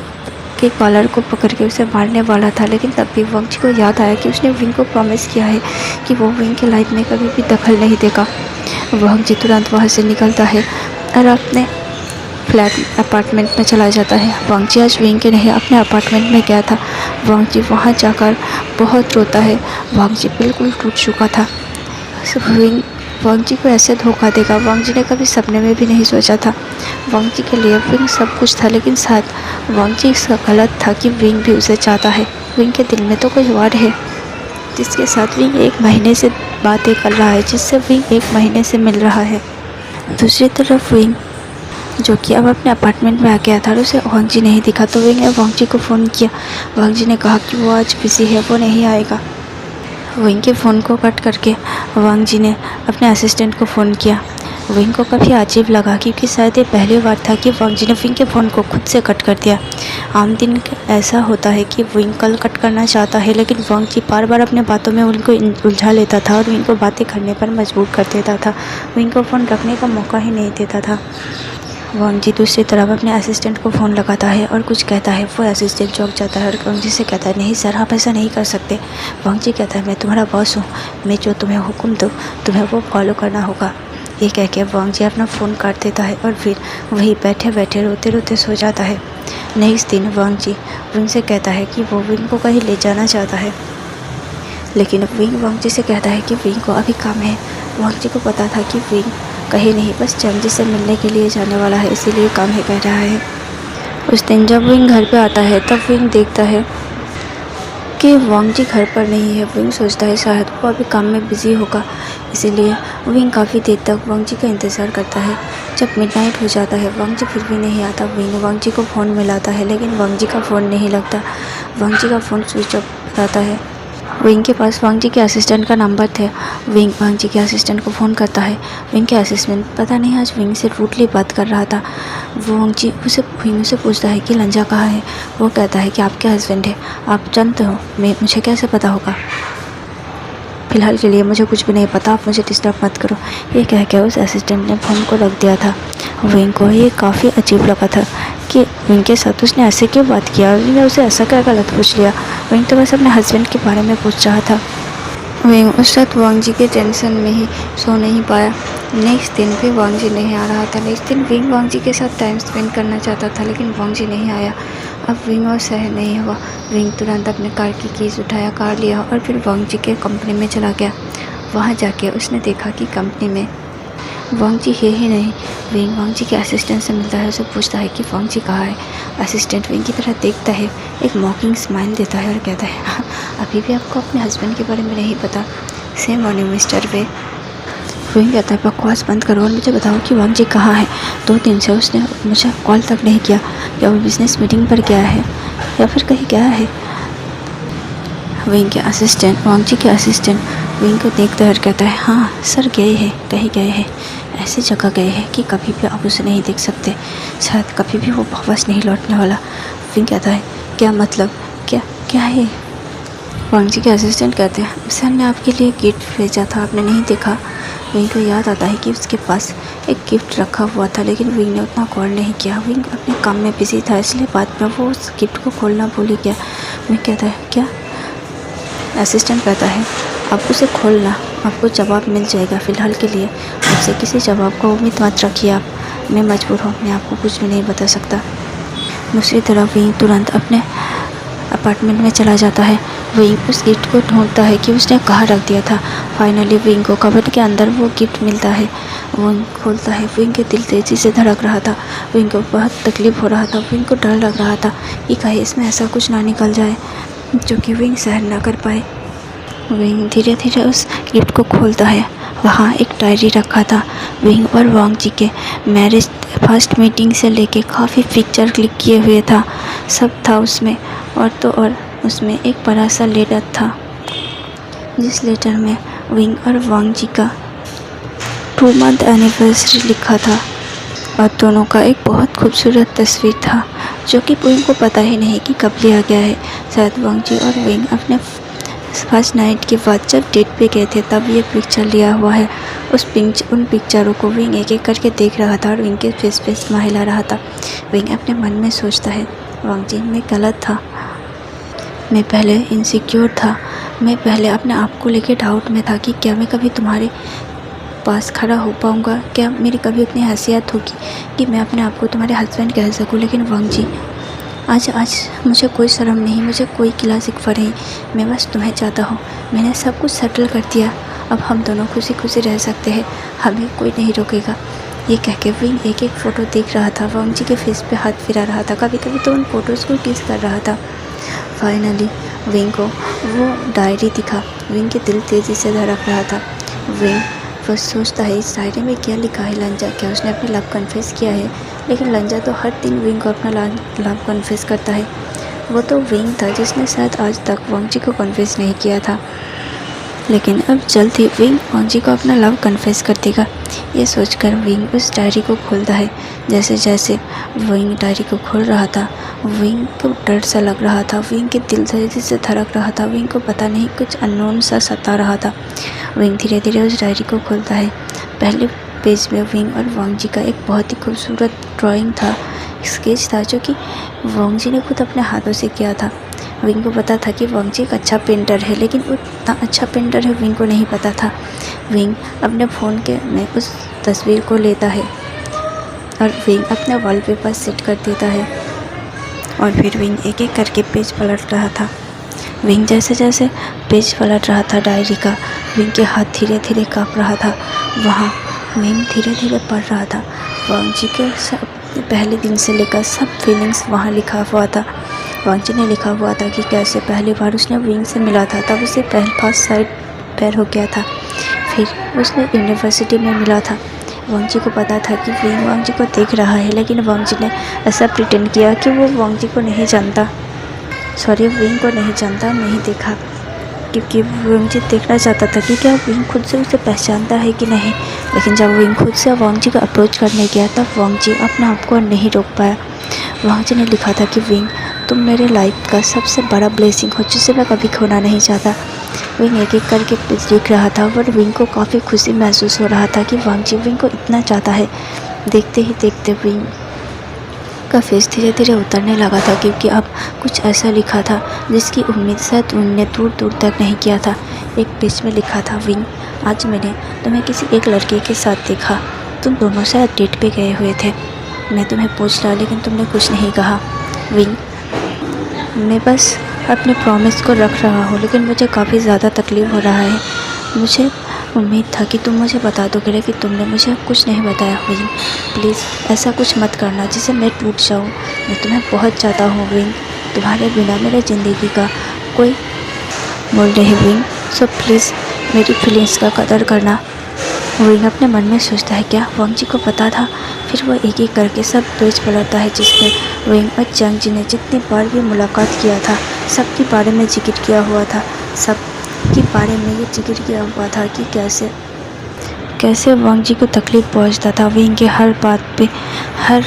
के कॉलर को पकड़ के उसे मारने वाला था, लेकिन तब भी वांग जी को याद आया कि उसने विंग को प्रॉमिस किया है कि वो विंग के लाइफ में कभी भी दखल नहीं देगा। वांग जी तुरंत वहाँ से निकलता है और अपने फ्लैट अपार्टमेंट में चला जाता है। वांग जी आज विंग के नहीं अपने अपार्टमेंट में गया था। वांग जी वहाँ जाकर बहुत रोता है। वांग जी बिल्कुल टूट चुका था। विंग वांग जी को ऐसे धोखा देगा वांग जी ने कभी सपने में भी नहीं सोचा था। वांग जी के लिए विंग सब कुछ था, लेकिन शायद वांग जी इसका गलत था कि विंग भी उसे चाहता है। विंग के दिल में तो कोई और है जिसके साथ विंग 1 महीने से बातें कर रहा है, जिससे विंग 1 महीने से मिल रहा है। दूसरी तरफ विंग जो कि अब अपने अपार्टमेंट में आ गया था और उसे वांग जी नहीं दिखा, तो विंग ने वांग जी को फ़ोन किया। वांग जी ने कहा कि वो आज बिज़ी है, वो नहीं आएगा। विंग के फ़ोन को कट करके वांग जी ने अपने असिस्टेंट को फ़ोन किया। विंग को काफ़ी अजीब लगा क्योंकि शायद ये पहली बार था कि वांग जी ने विंग के फ़ोन को खुद से कट कर दिया। आम दिन ऐसा होता है कि विंग कल कट करना चाहता है, लेकिन वांग जी बार बार अपने बातों में उनको उलझा लेता था और विंग को बातें करने पर मजबूर कर देता था। विंग को फ़ोन रखने का मौका ही नहीं देता था। वांग जी दूसरी तरफ अपने असिस्टेंट को फ़ोन लगाता है और कुछ कहता है। वो असिस्टेंट चौंक जाता है और वांग जी से कहता है, नहीं सर, आप ऐसा नहीं कर सकते। वांग जी कहता है, मैं तुम्हारा बॉस हूँ, मैं जो तुम्हें हुक्म दूँ तुम्हें वो फॉलो करना होगा। ये कह के वांग जी अपना फ़ोन काट देता है और फिर वहीं बैठे बैठे रोते रोते सो जाता है। नेक्स्ट दिन वांग जी विंग से कहता है कि वो विंग को कहीं ले जाना चाहता है, लेकिन विंग वांग जी से कहता है कि विंग को अभी काम है। वांग जी को पता था कि विंग कहीं नहीं, बस चांग जी से मिलने के लिए जाने वाला है, इसीलिए काम है कह रहा है। उस दिन जब विंग घर पे आता है तब विंग देखता है कि वांग जी घर पर नहीं है। विंग सोचता है शायद वो अभी काम में बिज़ी होगा, इसीलिए विंग काफ़ी देर तक वांग जी का इंतज़ार करता है। जब मिडनाइट हो जाता है वांग जी फिर भी नहीं आता। विंग वांग जी को फ़ोन मिलाता है, लेकिन वांग जी का फ़ोन नहीं लगता। वांग जी का फ़ोन स्विच ऑफ बताता है। विंग के पास वांग जी के असिस्टेंट का नंबर थे। विंग वांग जी के असिस्टेंट को फ़ोन करता है। विंग के असिस्टेंट पता नहीं आज विंग से रूडली बात कर रहा था। वो वांग जी विंग से पूछता है कि लंजा कहाँ है। वो कहता है कि आपके हस्बैंड है, आप जानते हो, मुझे कैसे पता होगा। फ़िलहाल के लिए मुझे कुछ भी नहीं पता, आप मुझे डिस्टर्ब मत करो। ये कह के उस असिस्टेंट ने फ़ोन को रख दिया था। विंग को ये काफ़ी अजीब लगा था कि विंग के साथ उसने ऐसे क्यों बात किया। विंग ने उसे ऐसा क्या गलत पूछ लिया। विंग तो बस अपने हस्बैंड के बारे में पूछ रहा था। विंग उस रात वांग जी के टेंशन में ही सो नहीं पाया। नेक्स्ट दिन भी वांग जी नहीं आ रहा था। नेक्स्ट दिन विंग वांग जी के साथ टाइम स्पेंड करना चाहता था, लेकिन वांग जी नहीं आया। अब विंग और सहन नहीं हुआ। विंग तुरंत अपने कार की कीज़ उठाया, कार लिया और फिर वांग जी के कंपनी में चला गया। वहाँ जाके उसने देखा कि कंपनी में वांग जी है ही नहीं। विंग वांग जी के असिस्टेंट से मिलता है, उसे पूछता है कि वांग जी कहाँ है। असिस्टेंट विंग की तरफ देखता है, एक मॉकिंग स्माइल देता है और कहता है, अभी भी आपको अपने हस्बैंड के बारे में नहीं पता। Same on you mister way. Wing कहता है, बकवास बंद करो और मुझे बताओ कि वांग जी कहाँ है। 2 दिन से उसने मुझे कॉल तक नहीं किया। या वो बिजनेस मीटिंग पर गया है या फिर कहीं गया है। विंग के असिस्टेंट वांग जी के असिस्टेंट विंग को देखते हुए कहता है, हाँ सर, गए हैं, कहीं गए हैं, ऐसी जगह गए हैं कि कभी भी आप उसे नहीं देख सकते, शायद कभी भी वो वापस नहीं लौटने वाला। विंग कहता है, क्या मतलब, क्या है। वांग जी के असिस्टेंट कहते हैं, सर ने आपके लिए गिफ्ट भेजा था, आपने नहीं देखा। विंग को याद आता है कि उसके पास एक गिफ्ट रखा हुआ था, लेकिन विंग ने उतना गौर नहीं किया। विंग अपने काम में बिजी था, इसलिए बाद में वो उस गिफ्ट को खोलना भूल ही गया। विंग कहता है, क्या। असिस्टेंट कहता है, आप उसे खोलना, आपको जवाब मिल जाएगा। फ़िलहाल के लिए आपसे किसी जवाब को उम्मीद मत रखिए। आप, मैं मजबूर हूँ, मैं आपको कुछ भी नहीं बता सकता। दूसरी तरफ विंग तुरंत अपने अपार्टमेंट में चला जाता है। विंग उस गिफ्ट को ढूंढता है कि उसने कहाँ रख दिया था। फाइनली विंग को कबर्ड के अंदर वो गिफ्ट मिलता है। विंग खोलता है। विंग के दिल तेज़ी से धड़क रहा था। विंग को बहुत तकलीफ़ हो रहा था। विंग को डर लग रहा था कि कहीं इसमें ऐसा कुछ ना निकल जाए जो कि विंग सहन ना कर पाए। विंग धीरे धीरे उस गिफ्ट को खोलता है। वहाँ एक डायरी रखा था। विंग और वांग जी के मैरिज फर्स्ट मीटिंग से लेके काफ़ी पिक्चर क्लिक किए हुए था, सब था उसमें। और तो और उसमें एक बड़ा सा लेटर था, जिस लेटर में विंग और वांग जी का 2 मंथ एनिवर्सरी लिखा था। और दोनों का एक बहुत खूबसूरत तस्वीर था जो कि विंग को पता ही नहीं कि कब लिया गया है। शायद वांग जी और विंग अपने फर्स्ट नाइट के बाद जब डेट पे गए थे तब ये पिक्चर लिया हुआ है। उन पिक्चरों को विंग एक एक करके देख रहा था और विंग के फेस पे स्माइल आ रहा था। विंग अपने मन में सोचता है, वांग जी मैं गलत था, मैं पहले इनसिक्योर था, मैं पहले अपने आप को लेके डाउट में था कि क्या मैं कभी तुम्हारे पास खड़ा हो पाऊँगा, क्या मेरी कभी उतनी हैसियत होगी कि मैं अपने आप को तुम्हारे हस्बैंड कह सकूँ। लेकिन वांग जी आज मुझे कोई शर्म नहीं, मुझे कोई गिला शिकवा नहीं, मैं बस तुम्हें चाहता हूँ। मैंने सब कुछ सेटल कर दिया, अब हम दोनों खुशी खुशी रह सकते हैं, हमें कोई नहीं रोकेगा। ये कह के विंग एक एक फ़ोटो देख रहा था, वांग जी के फेस पे हाथ फिरा रहा था, कभी कभी तो उन फ़ोटोज़ को किस कर रहा था। फाइनली विंग को वो डायरी दिखा, विंग के दिल तेज़ी से धड़क रहा था। विंग बस सोचता है इस डायरी में क्या लिखा है, लंजा क्या उसने अपने लव कन्फेस किया है। लेकिन लंजा तो हर दिन विंग को अपना लव कन्फेस करता है। वो तो विंग था जिसने शायद आज तक वांग जी को कन्फेस नहीं किया था, लेकिन अब जल्द ही विंग वांग जी को अपना लव कन्फेस कर देगा। ये सोचकर विंग उस डायरी को खोलता है। जैसे जैसे विंग डायरी को खोल रहा था, विंग को डर सा लग रहा था, विंग के दिल तेजी से धड़क रहा था, विंग को पता नहीं कुछ अननोन सा सता रहा था। विंग धीरे धीरे उस डायरी को खोलता है। पहले पेज में विंग और वांग जी का एक बहुत ही खूबसूरत ड्राइंग था, स्केच था जो कि वांग जी ने खुद अपने हाथों से किया था। विंग को पता था कि वांग जी एक अच्छा पेंटर है, लेकिन उतना अच्छा पेंटर है विंग को नहीं पता था। विंग अपने फ़ोन के में उस तस्वीर को लेता है और विंग अपना वॉलपेपर सेट कर देता है और फिर विंग एक एक करके पेज पलट रहा था। विंग जैसे जैसे पेज पलट रहा था डायरी का, विंग के हाथ धीरे धीरे काँप रहा था। वहाँ विंग धीरे धीरे पढ़ रहा था, वांग जी के सब पहले दिन से लेकर सब फीलिंग्स वहाँ लिखा हुआ था। वांग जी ने लिखा हुआ था कि कैसे पहली बार उसने विंग से मिला था तब उसे फर्स्ट साइड पैर हो गया था, फिर उसने यूनिवर्सिटी में मिला था। वांग जी को पता था कि विंग वांग जी को देख रहा है, लेकिन वांग जी ने ऐसा प्रिटेंड किया कि वो वांग जी को नहीं जानता, विंग को नहीं जानता, नहीं देखा, क्योंकि वांग जी देखना चाहता था कि क्या विंग खुद से उसे पहचानता है कि नहीं। लेकिन जब विंग खुद से वांग जी को अप्रोच करने गया तब वांग जी अपने आप को नहीं रोक पाया। वांग जी ने लिखा था कि विंग तुम मेरे लाइफ का सबसे बड़ा ब्लेसिंग हो जिसे मैं कभी खोना नहीं चाहता। विंग एक एक करके लिख रहा था और विंग को काफ़ी खुशी महसूस हो रहा था कि वांग जी विंग को इतना चाहता है। देखते ही देखते विंग का फेस धीरे धीरे उतरने लगा था, क्योंकि अब कुछ ऐसा लिखा था जिसकी उम्मीद शायद उनने दूर दूर तक नहीं किया था। एक पेज में लिखा था, विंग आज मैंने तुम्हें किसी एक लड़के के साथ देखा, तुम दोनों शायद डेट पे गए हुए थे, मैं तुम्हें पूछ रहा लेकिन तुमने कुछ नहीं कहा। विंग मैं बस अपने प्रॉमिस को रख रहा हूँ, लेकिन मुझे काफ़ी ज़्यादा तकलीफ़ हो रहा है। मुझे उम्मीद था कि तुम मुझे बता दोगे, लेकिन तुमने मुझे कुछ नहीं बताया। विंग प्लीज़ ऐसा कुछ मत करना जिससे मैं टूट जाऊँ, मैं तुम्हें बहुत चाहता हूँ विंग, तुम्हारे बिना मेरे ज़िंदगी का कोई मूल्य नहीं विंग, सो प्लीज़ मेरी फीलिंग्स का कदर करना। विंग अपने मन में सोचता है क्या वांग जी को पता था। फिर वो एक एक करके सब पेज पलटता है जिसमें विंग और चंग जी ने जितनी बार भी मुलाकात किया था सबके बारे में जिक्र किया हुआ था, सब के बारे में ये जिक्र किया हुआ था कि कैसे वांग जी को तकलीफ़ पहुंचता था विंग के हर बात पे, हर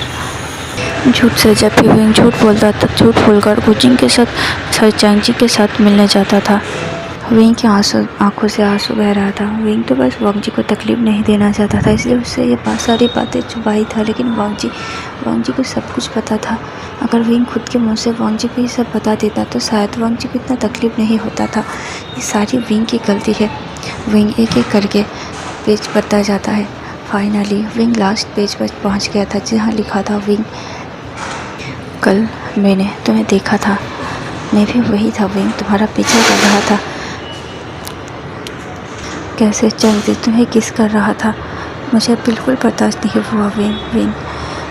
झूठ से। जब भी विंग झूठ बोलता था, झूठ बोलकर कोचिंग के साथ चंग जी के साथ मिलने जाता था। विंग की आंखों से आंसू बह रहा था। विंग तो बस वांग जी को तकलीफ़ नहीं देना चाहता था, इसलिए उससे ये सारी बातें छुपाई था। लेकिन वांग जी को सब कुछ पता था। अगर विंग खुद के मुंह से वांग जी को ये सब बता देता तो शायद वांग जी को इतना तकलीफ़ नहीं होता था। ये सारी विंग की गलती है। विंग एक एक करके पेज पढ़ता जाता है। फाइनली विंग लास्ट पेज पर पहुँच गया था जहाँ लिखा था, विंग कल मैंने तुम्हें देखा था, मैं भी वही था विंग, तुम्हारा पीछा कर रहा था। कैसे चंग जी तुम्हें किस कर रहा था मुझे बिल्कुल बर्दाश्त नहीं हुआ। विंग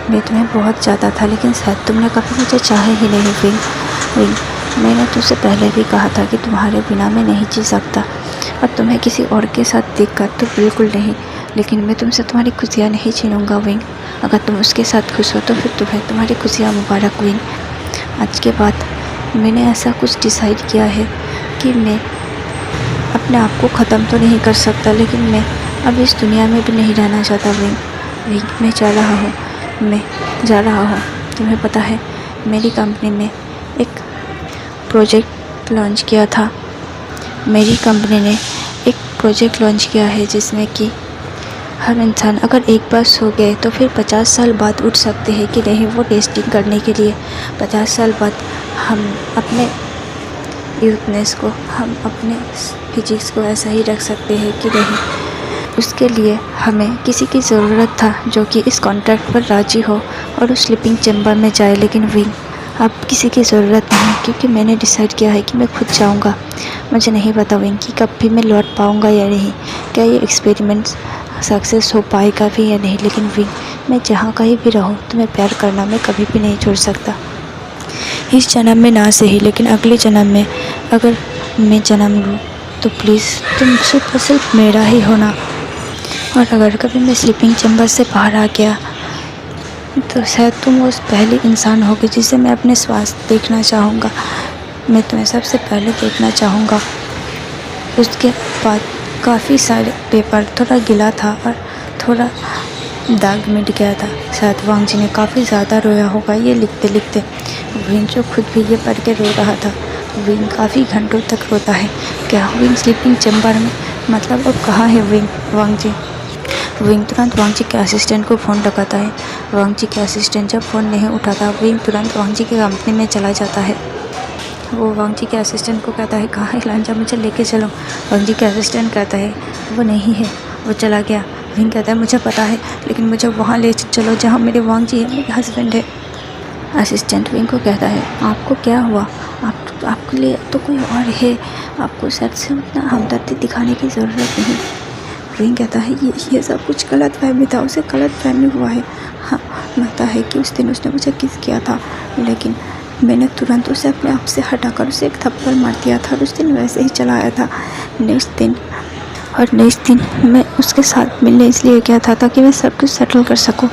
मैं तुम्हें बहुत चाहता था, लेकिन शायद तुमने कभी मुझे चाहे ही नहीं। विंग मैंने तुझसे पहले भी कहा था कि तुम्हारे बिना मैं नहीं जी सकता, और तुम्हें किसी और के साथ देखकर तो बिल्कुल नहीं, लेकिन मैं तुमसे तुम्हारी खुशियाँ नहीं छीनूंगा विंग। अगर तुम उसके साथ खुश हो तो फिर तुम्हें तुम्हारी खुशियाँ मुबारक विंग। आज के बाद मैंने ऐसा कुछ डिसाइड किया है कि मैं अपने आप को ख़त्म तो नहीं कर सकता, लेकिन मैं अब इस दुनिया में भी नहीं रहना चाहता विंग। मैं चाह रहा हूँ में जा रहा हूँ। तुम्हें पता है मेरी कंपनी में एक प्रोजेक्ट लॉन्च किया था। मेरी कंपनी ने एक प्रोजेक्ट लॉन्च किया है जिसमें कि हर इंसान अगर एक बार सो गए तो फिर 50 साल बाद उठ सकते हैं कि नहीं, वो टेस्टिंग करने के लिए 50 साल बाद हम अपने यूथनेस को, हम अपने फिजिक्स को ऐसा ही रख सकते हैं कि नहीं। उसके लिए हमें किसी की ज़रूरत था जो कि इस कॉन्ट्रैक्ट पर राज़ी हो और उस स्लीपिंग चैम्बर में जाए। लेकिन विंग, अब किसी की ज़रूरत नहीं, क्योंकि मैंने डिसाइड किया है कि मैं खुद जाऊंगा। मुझे नहीं पता विंग कि कब भी मैं लौट पाऊंगा या नहीं, क्या ये एक्सपेरिमेंट सक्सेस हो पाएगा भी या नहीं। लेकिन विंग, मैं जहाँ कहीं भी रहूँ तुम्हें प्यार करना मैं कभी भी नहीं छोड़ सकता। इस जन्म में ना सही, लेकिन अगले जन्म में अगर मैं जन्म लूँ तो प्लीज़ तुम सिर्फ मेरा ही होना। और अगर कभी मैं स्लीपिंग चैम्बर से बाहर आ गया तो शायद तुम उस पहली इंसान होगी जिसे मैं अपने स्वास्थ्य देखना चाहूँगा। मैं तुम्हें सबसे पहले देखना चाहूँगा। उसके बाद काफ़ी सारे पेपर, थोड़ा गिला था और थोड़ा दाग मिट गया था। शायद वांग जी ने काफ़ी ज़्यादा रोया होगा ये लिखते लिखते। विंग जो खुद भी ये पढ़ के रो रहा था। विंग काफ़ी घंटों तक रोता है। क्या विंग स्लीपिंग चैम्बर में, मतलब अब कहाँ है विंग? वांग जी। विंग तुरंत वांग जी के असिस्टेंट को फ़ोन लगाता है। वांग जी के असिस्टेंट जब फ़ोन नहीं उठाता, विंग तुरंत वांग जी की कंपनी में चला जाता है। वो वांग जी के असिस्टेंट को कहता है, कहाँ है लांजा, मुझे लेके चलो। वांग जी के असिस्टेंट कहता है वो नहीं है, वो चला गया। विंग कहता है मुझे पता है, लेकिन मुझे वहाँ ले चलो जहाँ मेरे वांग जी है, मेरे हस्बैंड है। असिस्टेंट विंग को कहता है आपको क्या हुआ? आपके लिए तो कोई और है, आपको सर से उतना हमदर्दी दिखाने की ज़रूरत नहीं। विंग कहता है ये सब कुछ गलत फहमी था, उसे गलत फहमी हुआ है। हाँ, लगता है कि उस दिन उसने मुझे किस किया था, लेकिन मैंने तुरंत उसे अपने आप से हटाकर उसे एक थप्पड़ मार दिया था और उस दिन वैसे ही चला आया था। नेक्स्ट दिन मैं उसके साथ मिलने इसलिए गया था ताकि मैं सब कुछ सेटल कर सकूं।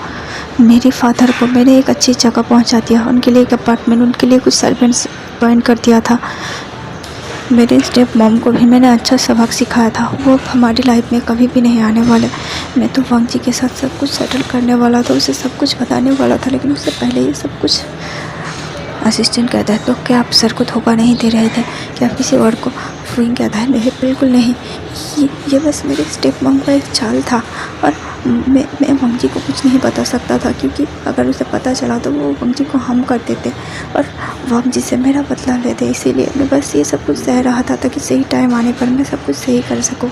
मेरे फादर को मैंने एक अच्छी जगह पहुंचा दिया, उनके लिए एक अपार्टमेंट, उनके लिए कुछ सर्वेंट्स अपॉइंट कर दिया था। मेरे स्टेप मॉम को भी मैंने अच्छा सबक सिखाया था। वो हमारी लाइफ में कभी भी नहीं आने वाले। मैं तो वांग जी के साथ सब कुछ सेटल करने वाला था, उसे सब कुछ बताने वाला था, लेकिन उससे पहले ये सब कुछ। असिस्टेंट कहता है तो क्या आप सर को धोखा नहीं दे रहे थे, क्या आप किसी और को? विंग कहता है नहीं, बिल्कुल नहीं, ये बस मेरे स्टेप मॉम का एक चाल था और मैं वांग जी को कुछ नहीं बता सकता था, क्योंकि अगर उसे पता चला तो वो वांग जी को हम कर देते और वांग जी से मेरा बदला लेते। इसीलिए मैं बस ये सब कुछ सह रहा था ताकि सही टाइम आने पर मैं सब कुछ सही कर सकूँ।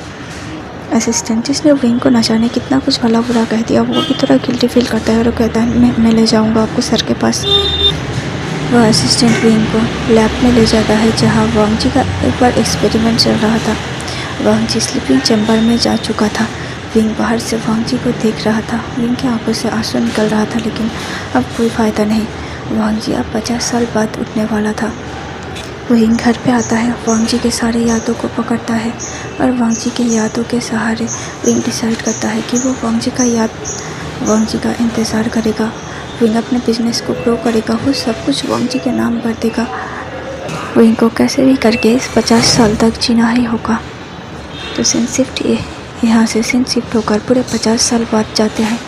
असिस्टेंट, जिसने विंग को न जाने कितना कुछ भला बुरा कह दिया, वो भी थोड़ा गिल्टी फील करता है और कहता है मैं ले जाऊँगा आपको सर के पास। वह असिस्टेंट विंग को लैब में ले जाता है जहाँ वांग जी का एक बार एक्सपेरिमेंट चल रहा था। वांग जी स्लीपिंग चैम्बर में जा चुका था। विंग बाहर से वांग जी को देख रहा था। विंग की आंखों से आंसू निकल रहा था, लेकिन अब कोई फ़ायदा नहीं। वांग जी अब 50 साल बाद उठने वाला था। विंग घर पे आता है, वांग जी के सारे यादों को पकड़ता है और वांग जी के यादों के सहारे विंग डिसाइड करता है कि वो वांग जी का इंतज़ार करेगा। विंग अपने बिजनेस को ग्रो करेगा, वो सब कुछ वांग जी के नाम कर देगा। विंग को कैसे भी करके इस 50 साल तक जीना ही होगा। तो यहाँ से सीन शिफ्ट होकर पूरे 50 साल बाद जाते हैं,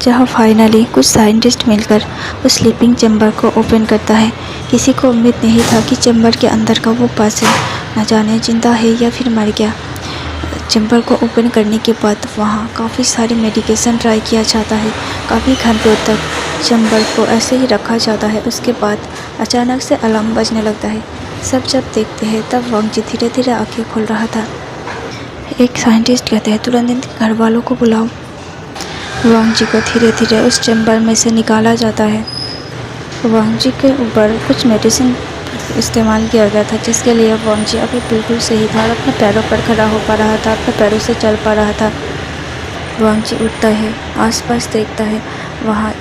जहाँ फाइनली कुछ साइंटिस्ट मिलकर उस स्लीपिंग चैम्बर को ओपन करता है। किसी को उम्मीद नहीं था कि चैम्बर के अंदर का वो पर्सन न जाने जिंदा है या फिर मर गया। चैम्बर को ओपन करने के बाद वहाँ काफ़ी सारी मेडिकेशन ट्राई किया जाता है। काफ़ी घंटों तक चैम्बर को ऐसे ही रखा जाता है। उसके बाद अचानक से अलार्म बजने लगता है। सब जब देखते हैं तब वांग जी धीरे धीरे आँखें खोल रहा था। एक साइंटिस्ट कहते हैं तुरंत घर वालों को बुलाओ। वांग जी को धीरे धीरे उस चैम्बर में से निकाला जाता है। वांग जी के ऊपर कुछ मेडिसिन इस्तेमाल किया गया था, जिसके लिए वांग जी अभी बिल्कुल सही था और अपने पैरों पर खड़ा हो पा रहा था, अपने पैरों से चल पा रहा था। वांग जी उठता है, आसपास देखता है। वहाँ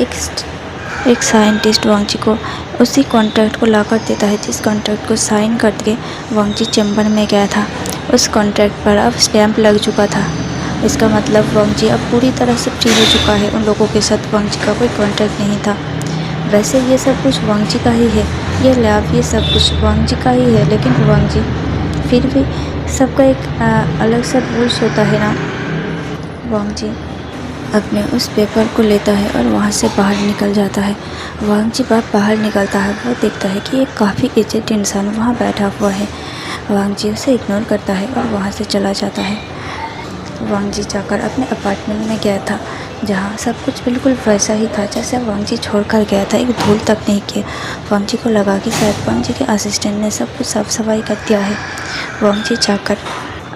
एक साइंटिस्ट वांग जी को उसी कॉन्ट्रैक्ट को लाकर देता है जिस कॉन्ट्रैक्ट को साइन करके वांग जी चैम्बर में गया था। उस कॉन्ट्रैक्ट पर अब स्टैंप लग चुका था। इसका मतलब वांग जी अब पूरी तरह से फ्री हो चुका है। उन लोगों के साथ वांग जी का कोई कॉन्ट्रैक्ट नहीं था। वैसे ये सब कुछ वांग जी का ही है, ये लैब, ये सब कुछ वांग जी का ही है, लेकिन वांग जी फिर भी सबका एक अलग सा रूल्स होता है ना। वांग जी अपने उस पेपर को लेता है और वहाँ से बाहर निकल जाता है। वांग जी बाहर निकलता है, वो देखता है कि एक काफ़ी एजेड इंसान वहाँ बैठा हुआ है। वांग जी उसे इग्नोर करता है और वहाँ से चला जाता है। वांग जी जाकर अपने अपार्टमेंट में गया था, जहाँ सब कुछ बिल्कुल वैसा ही था जैसे वांग जी छोड़ कर गया था। एक धूल तक नहीं किया। वांग जी को लगा कि शायद वांग जी के असिस्टेंट ने सब कुछ साफ सफाई कर दिया है। वांग जी जाकर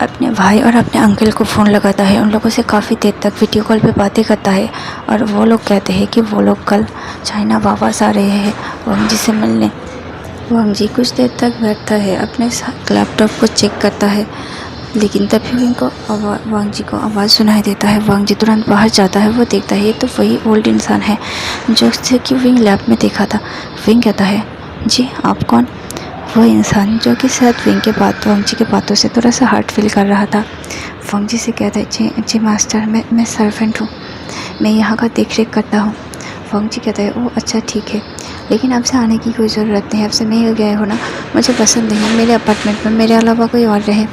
अपने भाई और अपने अंकल को फ़ोन लगाता है। उन लोगों से काफ़ी देर तक वीडियो कॉल पे बातें करता है और वो लोग कहते हैं कि वो लोग कल चाइना वापस आ रहे हैं वांग जी से मिलने। वांग जी कुछ देर तक बैठता है, अपने लैपटॉप को चेक करता है, लेकिन तभी वांग जी को आवाज़ सुनाई देता है। वांग जी तुरंत बाहर जाता है। वो देखता है ये तो वही ओल्ड इंसान है जो उससे कि विंग लैब में देखा था। विंग कहता है, जी आप कौन? वो इंसान जो कि शायद वांग जी के बातों से थोड़ा सा हर्ट फील कर रहा था। वांग जी से कहता है, जी जी मास्टर, मैं सर्वेंट हूँ, मैं यहाँ का देख रेख करता हूँ। वांग जी कहता है, ओह अच्छा ठीक है, लेकिन आपसे आने की कोई ज़रूरत नहीं है, आपसे मैं गए हो ना, मुझे पसंद नहीं है मेरे अपार्टमेंट में मेरे अलावा कोई और रहे।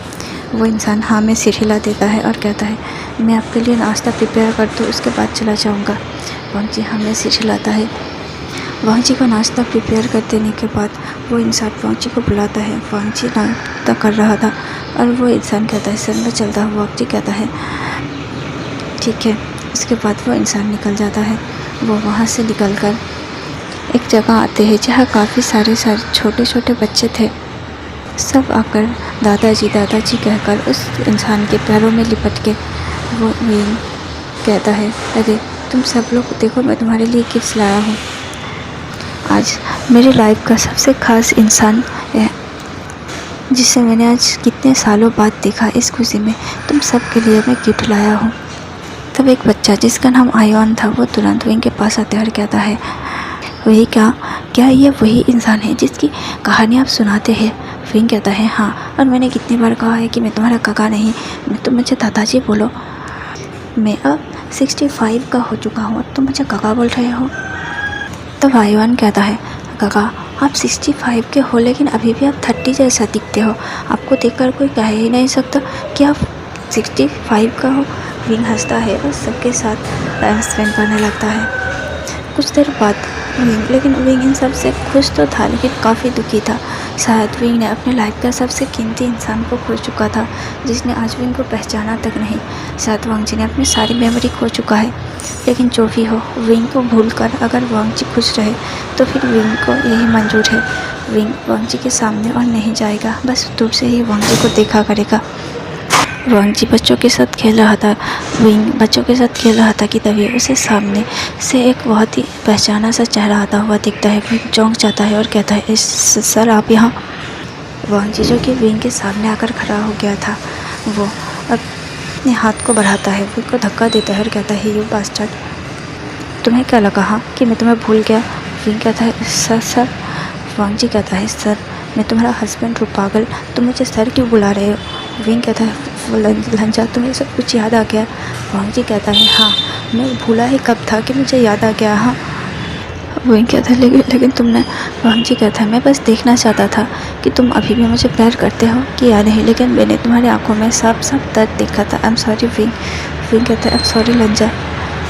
वो इंसान हाँ में सिर हिला देता है और कहता है, मैं आपके लिए नाश्ता प्रिपेयर कर दूँ, उसके बाद चला जाऊँगा। वांग जी हाँ में सिर हिलाता है। वांग जी को नाश्ता प्रिपेयर कर देने के बाद वो इंसान वांग जी को बुलाता है। वांग जी नाश्ता कर रहा था और वो इंसान कहता है, सर मैं चलता हूँ। वांग जी कहता है, ठीक है। उसके बाद वो इंसान निकल जाता है। वो वहाँ से निकलकर एक जगह आते हैं जहाँ काफ़ी सारे छोटे छोटे बच्चे थे। सब आकर दादाजी दादाजी कहकर उस इंसान के पैरों में लिपट के वो विंग कहता है, अरे तुम सब लोग देखो, मैं तुम्हारे लिए गिफ्ट लाया हूँ। आज मेरी लाइफ का सबसे ख़ास इंसान है जिसे मैंने आज कितने सालों बाद देखा। इस खुशी में तुम सब के लिए मैं गिफ्ट लाया हूँ। तब एक बच्चा जिसका नाम आयुआन था वो तुरंत विंग के पास आते और कहता है, वही क्या ये वही इंसान है जिसकी कहानी आप सुनाते हैं? विंग कहता है, हाँ, और मैंने कितनी बार कहा है कि मैं तुम्हारा काका नहीं, मैं तो मुझे दादाजी बोलो। मैं अब 65 का हो चुका हूँ, तुम मुझे काका बोल रहे हो? तब आयुआन कहता है, काका आप 65 के हो लेकिन अभी भी आप 30 जैसा दिखते हो। आपको देखकर कोई कह ही नहीं सकता कि आप 65 का हो। विंग हंसता है और सबके साथ टाइम स्पेंड करने लगता है। कुछ देर बाद विंग इन सब से खुश तो था लेकिन काफ़ी दुखी था। शायद विंग ने अपने लाइफ का सबसे कीमती इंसान को खो चुका था जिसने आज विंग को पहचाना तक नहीं। शायद वांग जी ने अपनी सारी मेमोरी खो चुका है। लेकिन जो भी हो, विंग को भूलकर अगर वांग जी खुश रहे तो फिर विंग को यही मंजूर है। विंग वांग जी के सामने और नहीं जाएगा, बस दूर से ही वांग जी को देखा करेगा। वांग जी बच्चों के साथ खेल रहा था। विंग बच्चों के साथ खेल रहा था कि तभी उसे सामने से एक बहुत ही पहचाना सा चेहरा आता हुआ दिखता है। विंग चौंक जाता है और कहता है, सर आप यहाँ? वांग जी जो कि विंग के सामने आकर खड़ा हो गया था, वो अपने हाथ को बढ़ाता है, विंग को धक्का देता है और कहता है, यू बास्टर्ड, तुम्हें क्या लगा हाँ कि मैं तुम्हें भूल गया? विंग कहता है, सर। वांग जी कहता है, सर मैं तुम्हारा हस्बैंड हूँ पागल, तुम मुझे सर क्यों बुला रहे हो? विंग कहता है, लंजा तुम्हें सब कुछ याद आ गया? वांग जी कहता है, हाँ मैं भूला ही कब था कि मुझे याद आ गया। हाँ। विंग कहता है, लेकिन तुमने। वांग जी कहता है, मैं बस देखना चाहता था कि तुम अभी भी मुझे प्यार करते हो कि या नहीं, लेकिन मैंने तुम्हारी आंखों में साफ दर्द देखा था। I am sorry wing. Wing कहता है, आई एम सॉरी लंजा,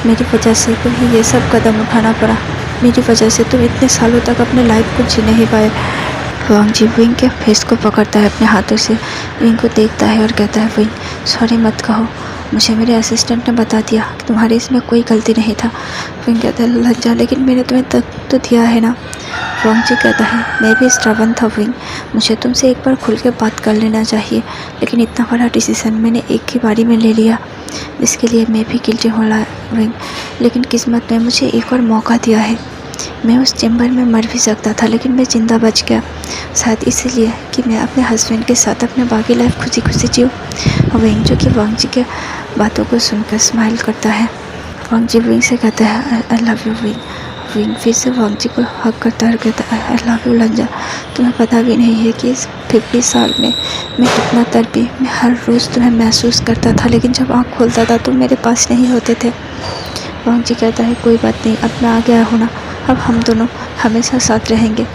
मेरी वजह से तुम्हें ये सब कदम उठाना पड़ा, मेरी वजह से तुम इतने सालों तक अपने लाइफ को जी नहीं पाए। वांग जी विंग के फेस को पकड़ता है अपने हाथों से, विंग को देखता है और कहता है, विंग सॉरी मत कहो, मुझे मेरे असिस्टेंट ने बता दिया कि तुम्हारी इसमें कोई गलती नहीं था। विंग कहता है, लज्जा, लेकिन मैंने तुम्हें तक तो दिया है ना। वांग जी कहता है, मैं भी स्टबर्न था विंग, मुझे तुमसे एक बार खुल के बात कर लेना चाहिए, लेकिन इतना बड़ा डिसीज़न मैंने एक ही बारी में ले लिया, इसके लिए मैं भी गिल्टी हो रहा विंग। लेकिन किस्मत ने मुझे एक और मौका दिया है। मैं उस चैम्बर में मर भी सकता था लेकिन मैं ज़िंदा बच गया, शायद इसीलिए कि मैं अपने हस्बैंड के साथ अपने बाकी लाइफ खुशी खुशी जीऊँ। विंग जो कि वांग जी के बातों को सुनकर स्माइल करता है। वांग जी विंग से कहता है, आई लव यू विंग। विंग फिर से वांग जी को हक करता है और कहता है, आई लव यू लंजा, तुम्हें पता भी नहीं है कि इस 50 साल में मैं कितना तड़पी। मैं हर रोज़ तुम्हें महसूस करता था, लेकिन जब आँख खोलता था तुम मेरे पास नहीं होते थे। वांग जी कहता है, कोई बात नहीं, अब मैं आ गया हूँ ना, अब हम दोनों हमेशा साथ रहेंगे,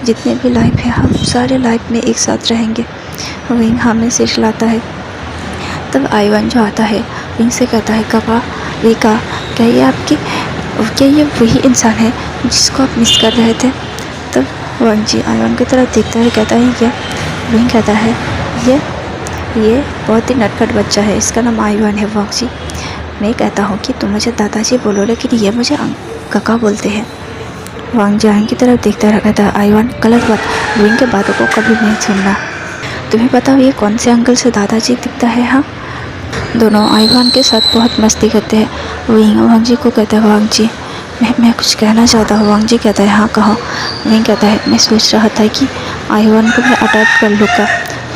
जितने भी लाइफ है हम सारे लाइफ में एक साथ रहेंगे। विंग हमें सिर हिलाता है। तब आयुआन जो आता है विंग से कहता है, काका विका क्या ये वही इंसान है जिसको आप मिस कर रहे थे? तब वांग जी आयवान की तरफ देखता है, कहता है क्या? विंग कहता है ये बहुत ही नटखट बच्चा है, इसका नाम आयवान है वांग जी। मैं कहता हूँ कि तुम मुझे दादाजी बोलो, लेकिन ये मुझे काका बोलते हैं। वांग जी आयवान की तरफ देखता है, कहता है आयवान गलत बात, विंग के बातों को कभी नहीं सुनना। तुम्हें पता हो ये कौन से अंकल से दादाजी दिखता है? हाँ, दोनों आयवान के साथ बहुत मस्ती करते हैं। विंग वांग जी को कहता है वांग जी मैं कुछ कहना चाहता हूँ। वांग जी कहता है हाँ कहो। विंग कहता है मैं सोच रहा था कि आयवान को मैं अडॉप्ट कर लूँगा।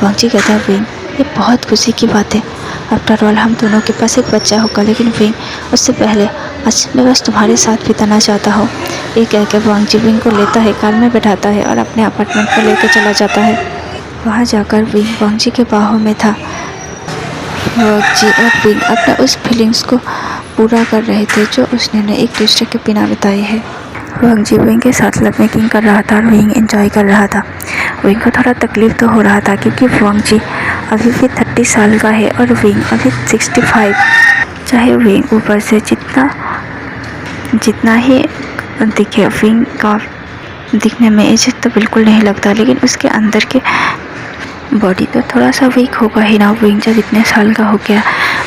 वांग जी कहता है विंग ये बहुत खुशी की बात है, आफ्टर ऑल हम दोनों के पास एक बच्चा होगा। लेकिन विंग उससे पहले आज मैं बस तुम्हारे साथ बिताना चाहता हूँ। ये कह के वांग जी विंग को लेता है, कार में बैठाता है और अपने अपार्टमेंट पर लेकर चला जाता है। वहाँ जाकर विंग वांग जी के बाहों में था। वांग जी और विंग अपने उस फीलिंग्स को पूरा कर रहे थे जो उसने एक दूसरे के बिना बिताई है। वांग जी विंग के साथ लव मेकिंग कर रहा था और विंग एंजॉय कर रहा था। विंग को थोड़ा तकलीफ तो हो रहा था क्योंकि वांग जी अभी भी 30 साल का है और विंग अभी 65। चाहे विंग ऊपर से जितना ही दिखे, विंग का दिखने में एज तो बिल्कुल नहीं लगता, लेकिन उसके अंदर के बॉडी तो थोड़ा सा वीक होगा ही ना। विंग जब इतने साल का हो गया,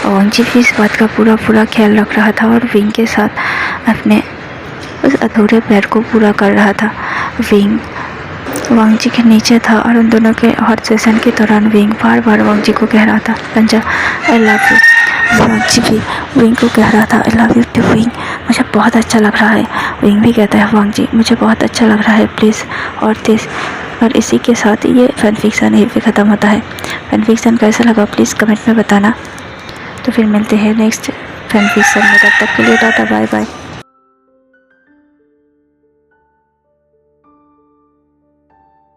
वांग जी भी इस बात का पूरा ख्याल रख रहा था और विंग के साथ अपने उस अधूरे प्यार को पूरा कर रहा था। विंग वांग जी के नीचे था और उन दोनों के हॉट सेशन के दौरान विंग बार वांग जी को कह रहा था पंजा आई लव यू। वांग जी भी विंग को कह रहा था आई लव यू टू विंग, मुझे बहुत अच्छा लग रहा है। विंग भी कहता है वांग जी मुझे बहुत अच्छा लग रहा है प्लीज़ और दिस। और इसी के साथ ये फैन फिक्सन यहीं पे ख़त्म होता है। फैन फिक्सन कैसा लगा प्लीज़ कमेंट में बताना। तो फिर मिलते हैं नेक्स्ट फैन फिक्सन में, तब तक के लिए टाटा बाय बाय।